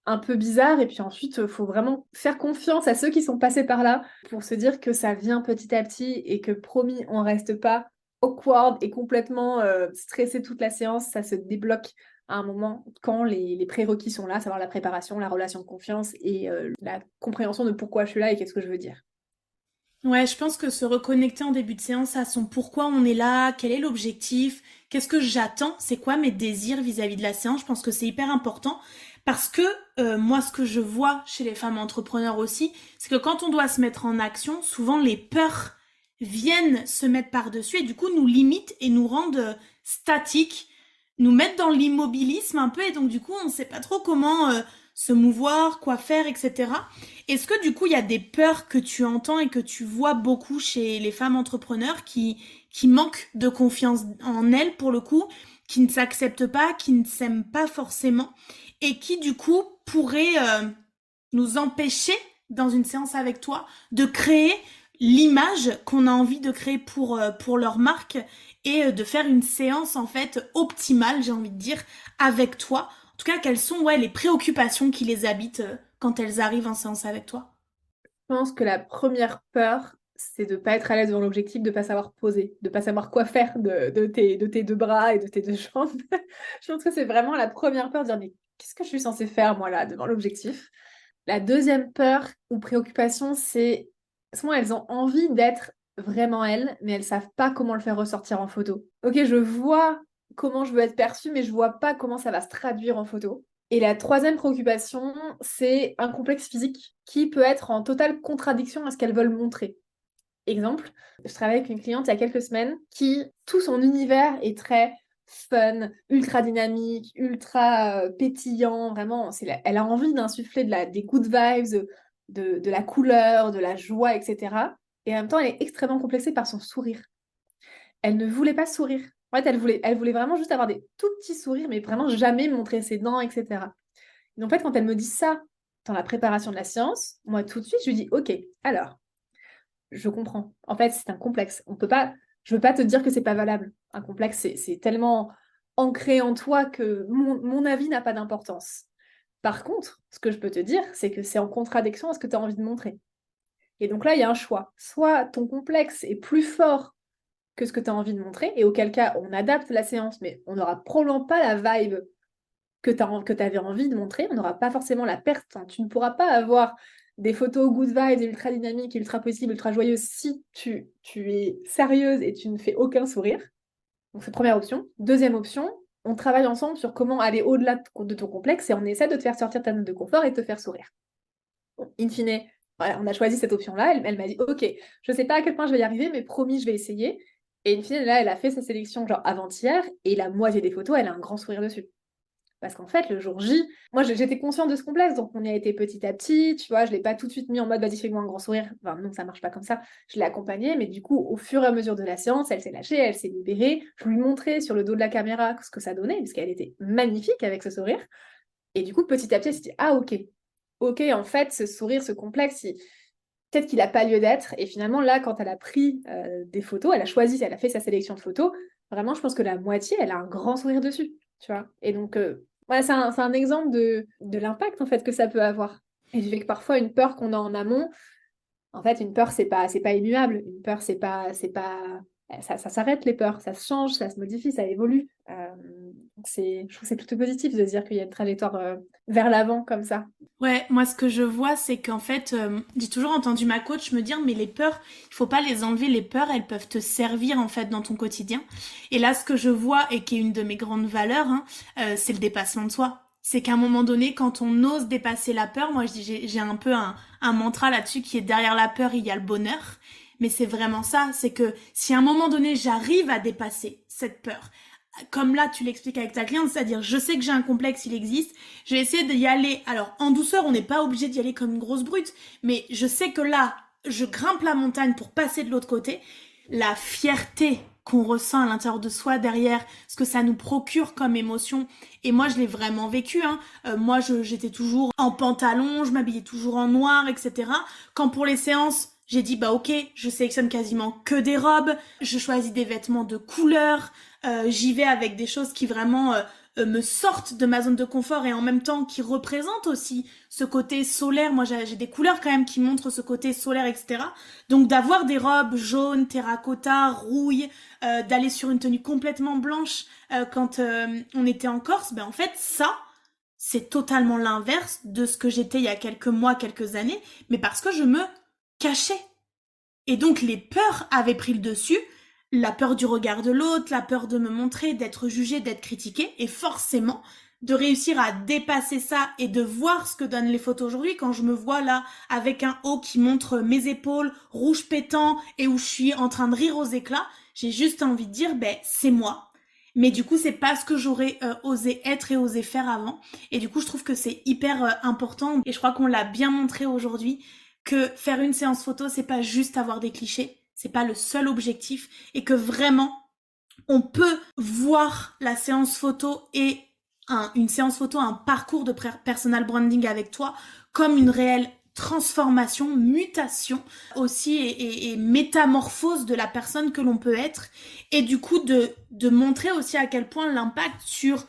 un peu bizarre. Et puis ensuite, il faut vraiment faire confiance à ceux qui sont passés par là pour se dire que ça vient petit à petit et que promis, on reste pas awkward et complètement stressé toute la séance. Ça se débloque à un moment quand les prérequis sont là, à savoir la préparation, la relation de confiance et la compréhension de pourquoi je suis là et qu'est-ce que je veux dire. Ouais, je pense que se reconnecter en début de séance à son pourquoi on est là, quel est l'objectif, qu'est-ce que j'attends, c'est quoi mes désirs vis-à-vis de la séance, je pense que c'est hyper important parce que moi ce que je vois chez les femmes entrepreneurs aussi, c'est que quand on doit se mettre en action, souvent les peurs viennent se mettre par-dessus et du coup nous limitent et nous rendent statiques, nous mettent dans l'immobilisme un peu et donc du coup on ne sait pas trop comment se mouvoir, quoi faire, etc. Est-ce que du coup, il y a des peurs que tu entends et que tu vois beaucoup chez les femmes entrepreneurs qui manquent de confiance en elles pour le coup, qui ne s'acceptent pas, qui ne s'aiment pas forcément et qui du coup pourraient nous empêcher dans une séance avec toi de créer l'image qu'on a envie de créer pour leur marque et de faire une séance en fait optimale, j'ai envie de dire, avec toi. En tout cas, quelles sont ouais, les préoccupations qui les habitent quand elles arrivent en séance avec toi? Je pense que la première peur, c'est de ne pas être à l'aise devant l'objectif, de ne pas savoir poser, de ne pas savoir quoi faire de tes deux bras et de tes deux jambes. Je pense que c'est vraiment la première peur de dire, mais qu'est-ce que je suis censée faire, moi, là, devant l'objectif? La deuxième peur ou préoccupation, c'est souvent elles ont envie d'être vraiment elles, mais elles savent pas comment le faire ressortir en photo. Ok, je vois comment je veux être perçue, mais je vois pas comment ça va se traduire en photo. Et la troisième préoccupation, c'est un complexe physique qui peut être en totale contradiction à ce qu'elles veulent montrer. Exemple, je travaille avec une cliente il y a quelques semaines qui, tout son univers est très fun, ultra dynamique, ultra pétillant, vraiment, elle a envie d'insuffler des good vibes, de la couleur, de la joie, etc. Et en même temps, elle est extrêmement complexée par son sourire. Elle ne voulait pas sourire. En fait, elle voulait vraiment juste avoir des tout petits sourires, mais vraiment jamais montrer ses dents, etc. Et en fait, quand elle me dit ça dans la préparation de la séance, moi, tout de suite, je lui dis, OK, alors, je comprends. En fait, c'est un complexe. On peut pas, je veux pas te dire que c'est pas valable. Un complexe, c'est tellement ancré en toi que mon avis n'a pas d'importance. Par contre, ce que je peux te dire, c'est que c'est en contradiction à ce que tu as envie de montrer. Et donc là, il y a un choix. Soit ton complexe est plus fort que ce que tu as envie de montrer, et auquel cas, on adapte la séance, mais on n'aura probablement pas la vibe que tu avais envie de montrer. On n'aura pas forcément la perte. Enfin, tu ne pourras pas avoir des photos good vibes, ultra dynamiques, ultra possibles, ultra joyeuses si tu es sérieuse et tu ne fais aucun sourire. Donc, c'est première option. Deuxième option, on travaille ensemble sur comment aller au-delà de ton complexe et on essaie de te faire sortir ta zone de confort et de te faire sourire. Bon, in fine, voilà, on a choisi cette option-là. Elle m'a dit, OK, je ne sais pas à quel point je vais y arriver, mais promis, je vais essayer. Et in fine, là, elle a fait sa sélection genre avant-hier et la moitié des photos, elle a un grand sourire dessus. Parce qu'en fait, le jour J, moi j'étais consciente de ce complexe, donc on y a été petit à petit, tu vois, je ne l'ai pas tout de suite mis en mode vas-y, fais-moi un grand sourire. Enfin, non, ça marche pas comme ça. Je l'ai accompagnée, mais du coup, au fur et à mesure de la séance, elle s'est lâchée, elle s'est libérée. Je lui montrais sur le dos de la caméra ce que ça donnait, parce qu'elle était magnifique avec ce sourire. Et du coup, petit à petit, elle s'est dit, ah ok, ok, en fait, ce sourire, ce complexe, peut-être qu'il n'a pas lieu d'être. Et finalement, là, quand elle a pris des photos, elle a choisi, elle a fait sa sélection de photos, vraiment, je pense que la moitié, elle a un grand sourire dessus, tu vois. Et donc, voilà, c'est un exemple de l'impact, en fait, que ça peut avoir. Et du fait que parfois, une peur qu'on a en amont, en fait, une peur, c'est pas immuable. Une peur, c'est pas... Ça s'arrête, les peurs. Ça se change, ça se modifie, ça évolue. Je trouve que c'est plutôt positif de se dire qu'il y a une trajectoire vers l'avant comme ça. Ouais, moi ce que je vois, c'est qu'en fait, j'ai toujours entendu ma coach me dire, mais les peurs, il faut pas les enlever, les peurs, elles peuvent te servir en fait dans ton quotidien. Et là, ce que je vois et qui est une de mes grandes valeurs, hein, c'est le dépassement de soi. C'est qu'à un moment donné, quand on ose dépasser la peur, moi je dis, j'ai un peu un mantra là-dessus qui est derrière la peur, il y a le bonheur. Mais c'est vraiment ça, c'est que si à un moment donné, j'arrive à dépasser cette peur, comme là tu l'expliques avec ta cliente, c'est-à-dire je sais que j'ai un complexe, il existe, je vais essayer d'y aller, alors en douceur, on n'est pas obligé d'y aller comme une grosse brute, mais je sais que là, je grimpe la montagne pour passer de l'autre côté, la fierté qu'on ressent à l'intérieur de soi derrière ce que ça nous procure comme émotion. Et moi, je l'ai vraiment vécu, hein. Moi, j'étais toujours en pantalon, je m'habillais toujours en noir, etc. Quand pour les séances, j'ai dit, bah ok, je sélectionne quasiment que des robes, je choisis des vêtements de couleur, j'y vais avec des choses qui vraiment me sortent de ma zone de confort et en même temps qui représentent aussi ce côté solaire. Moi, j'ai des couleurs quand même qui montrent ce côté solaire, etc. Donc d'avoir des robes jaunes, terracotta, rouille, d'aller sur une tenue complètement blanche quand on était en Corse, ben en fait ça, c'est totalement l'inverse de ce que j'étais il y a quelques mois, quelques années, mais parce que je me cachais. Et donc les peurs avaient pris le dessus, la peur du regard de l'autre, la peur de me montrer, d'être jugée, d'être critiquée, et forcément de réussir à dépasser ça et de voir ce que donnent les photos aujourd'hui quand je me vois là avec un haut qui montre mes épaules, rouge pétant et où je suis en train de rire aux éclats, j'ai juste envie de dire ben c'est moi. Mais du coup, c'est pas ce que j'aurais osé être et osé faire avant. Et du coup, je trouve que c'est hyper important. Et je crois qu'on l'a bien montré aujourd'hui que faire une séance photo, c'est pas juste avoir des clichés, c'est pas le seul objectif, et que vraiment, on peut voir la séance photo et une séance photo, un parcours de personal branding avec toi, comme une réelle transformation, mutation aussi et métamorphose de la personne que l'on peut être, et du coup de montrer aussi à quel point l'impact sur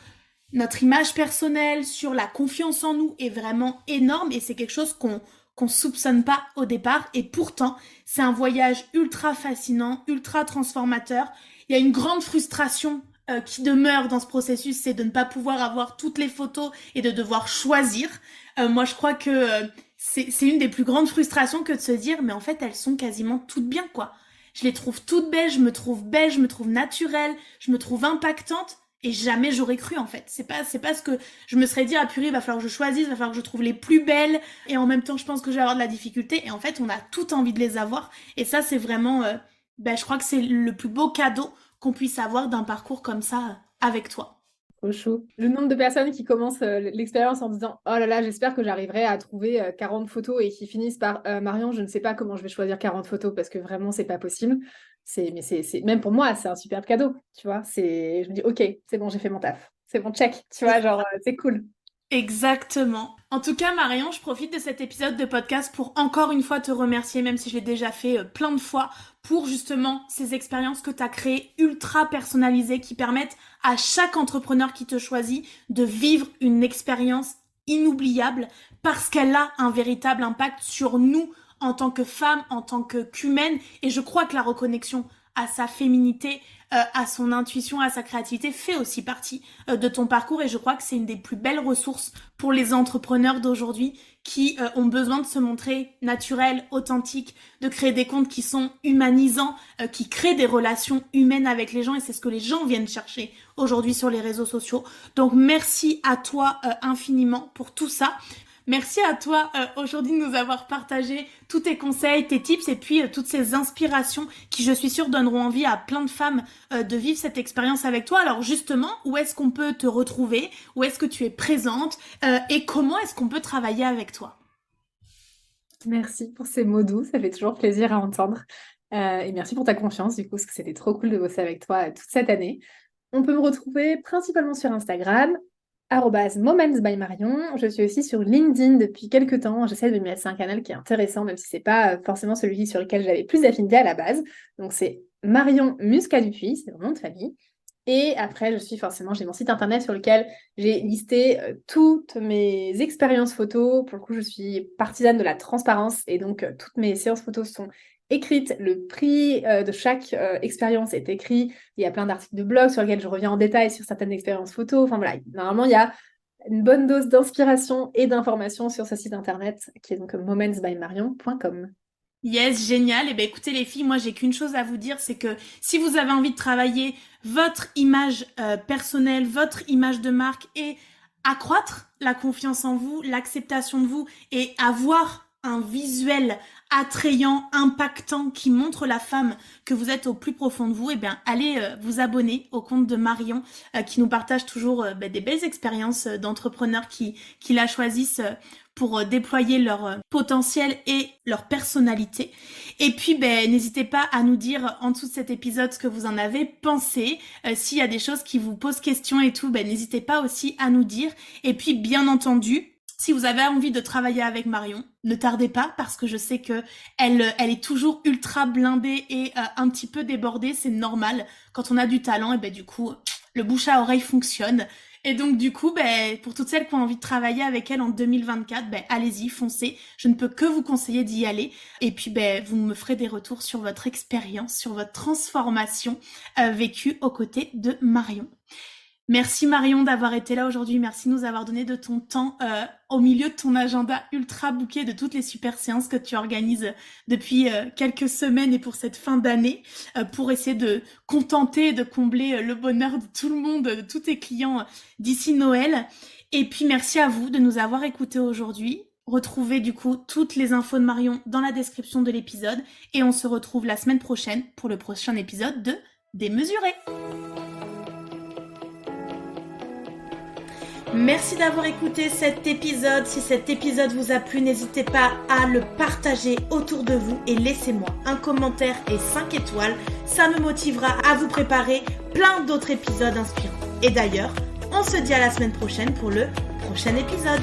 notre image personnelle, sur la confiance en nous est vraiment énorme, et c'est quelque chose qu'on soupçonne pas au départ, et pourtant c'est un voyage ultra fascinant, ultra transformateur. Il y a une grande frustration qui demeure dans ce processus, c'est de ne pas pouvoir avoir toutes les photos et de devoir choisir. Moi je crois que c'est une des plus grandes frustrations que de se dire mais en fait elles sont quasiment toutes bien quoi. Je les trouve toutes belles, je me trouve naturelle, je me trouve impactante. Et jamais j'aurais cru en fait. C'est pas ce que je me serais dit, ah purée, il va falloir que je choisisse, il va falloir que je trouve les plus belles. Et en même temps, je pense que je vais avoir de la difficulté. Et en fait, on a tout envie de les avoir. Et ça, c'est vraiment, je crois que c'est le plus beau cadeau qu'on puisse avoir d'un parcours comme ça avec toi. Trop chaud. Le nombre de personnes qui commencent l'expérience en disant oh là là, j'espère que j'arriverai à trouver 40 photos et qui finissent par Marion, je ne sais pas comment je vais choisir 40 photos parce que vraiment, c'est pas possible. Même pour moi, c'est un superbe cadeau. Tu vois, je me dis ok, c'est bon, j'ai fait mon taf. C'est bon, check. Tu vois, genre, c'est cool. Exactement. En tout cas, Marion, je profite de cet épisode de podcast pour encore une fois te remercier, même si je l'ai déjà fait plein de fois, pour justement ces expériences que tu as créées ultra personnalisées qui permettent à chaque entrepreneur qui te choisit de vivre une expérience inoubliable parce qu'elle a un véritable impact sur nous en tant que femmes, en tant qu'humaines. Et je crois que la reconnexion à sa féminité, à son intuition, à sa créativité, fait aussi partie de ton parcours, et je crois que c'est une des plus belles ressources pour les entrepreneurs d'aujourd'hui qui ont besoin de se montrer naturels, authentiques, de créer des comptes qui sont humanisants, qui créent des relations humaines avec les gens, et c'est ce que les gens viennent chercher aujourd'hui sur les réseaux sociaux. Donc merci à toi infiniment pour tout ça. Merci à toi aujourd'hui de nous avoir partagé tous tes conseils, tes tips et puis toutes ces inspirations qui, je suis sûre, donneront envie à plein de femmes de vivre cette expérience avec toi. Alors justement, où est-ce qu'on peut te retrouver? Où est-ce que tu es présente? Et comment est-ce qu'on peut travailler avec toi? Merci pour ces mots doux, ça fait toujours plaisir à entendre. Et merci pour ta confiance, du coup, parce que c'était trop cool de bosser avec toi toute cette année. On peut me retrouver principalement sur Instagram, @momentsbymarion. Je suis aussi sur LinkedIn depuis quelques temps. J'essaie de m'y mettre, c'est un canal qui est intéressant, même si c'est pas forcément celui sur lequel j'avais plus d'affinité à la base. Donc c'est Marion Muscat-Dupuis, c'est mon nom de famille. Et après, j'ai mon site internet sur lequel j'ai listé toutes mes expériences photos. Pour le coup, je suis partisane de la transparence et donc toutes mes séances photos sont écrites. Le prix de chaque expérience est écrit. Il y a plein d'articles de blog sur lesquels je reviens en détail sur certaines expériences photos. Enfin voilà, normalement, il y a une bonne dose d'inspiration et d'information sur ce site internet qui est donc momentsbymarion.com. Yes, génial. Et ben écoutez les filles, moi j'ai qu'une chose à vous dire, c'est que si vous avez envie de travailler votre image personnelle, votre image de marque et accroître la confiance en vous, l'acceptation de vous et avoir un visuel, attrayant, impactant, qui montre la femme que vous êtes au plus profond de vous, eh bien, allez vous abonner au compte de Marion, qui nous partage toujours des belles expériences d'entrepreneurs qui la choisissent pour déployer leur potentiel et leur personnalité. Et puis, n'hésitez pas à nous dire en dessous de cet épisode ce que vous en avez pensé. S'il y a des choses qui vous posent question et tout, n'hésitez pas aussi à nous dire. Et puis, bien entendu, si vous avez envie de travailler avec Marion, ne tardez pas parce que je sais que elle est toujours ultra blindée et un petit peu débordée. C'est normal. Quand on a du talent, et du coup, le bouche à oreille fonctionne. Et donc du coup, pour toutes celles qui ont envie de travailler avec elle en 2024, allez-y, foncez. Je ne peux que vous conseiller d'y aller. Et puis vous me ferez des retours sur votre expérience, sur votre transformation vécue aux côtés de Marion. Merci Marion d'avoir été là aujourd'hui, merci de nous avoir donné de ton temps au milieu de ton agenda ultra booké de toutes les super séances que tu organises depuis quelques semaines et pour cette fin d'année, pour essayer de contenter et de combler le bonheur de tout le monde, de tous tes clients d'ici Noël. Et puis merci à vous de nous avoir écoutés aujourd'hui. Retrouvez du coup toutes les infos de Marion dans la description de l'épisode et on se retrouve la semaine prochaine pour le prochain épisode de Démesuré. Merci d'avoir écouté cet épisode. Si cet épisode vous a plu, n'hésitez pas à le partager autour de vous et laissez-moi un commentaire et 5 étoiles. Ça me motivera à vous préparer plein d'autres épisodes inspirants. Et d'ailleurs, on se dit à la semaine prochaine pour le prochain épisode.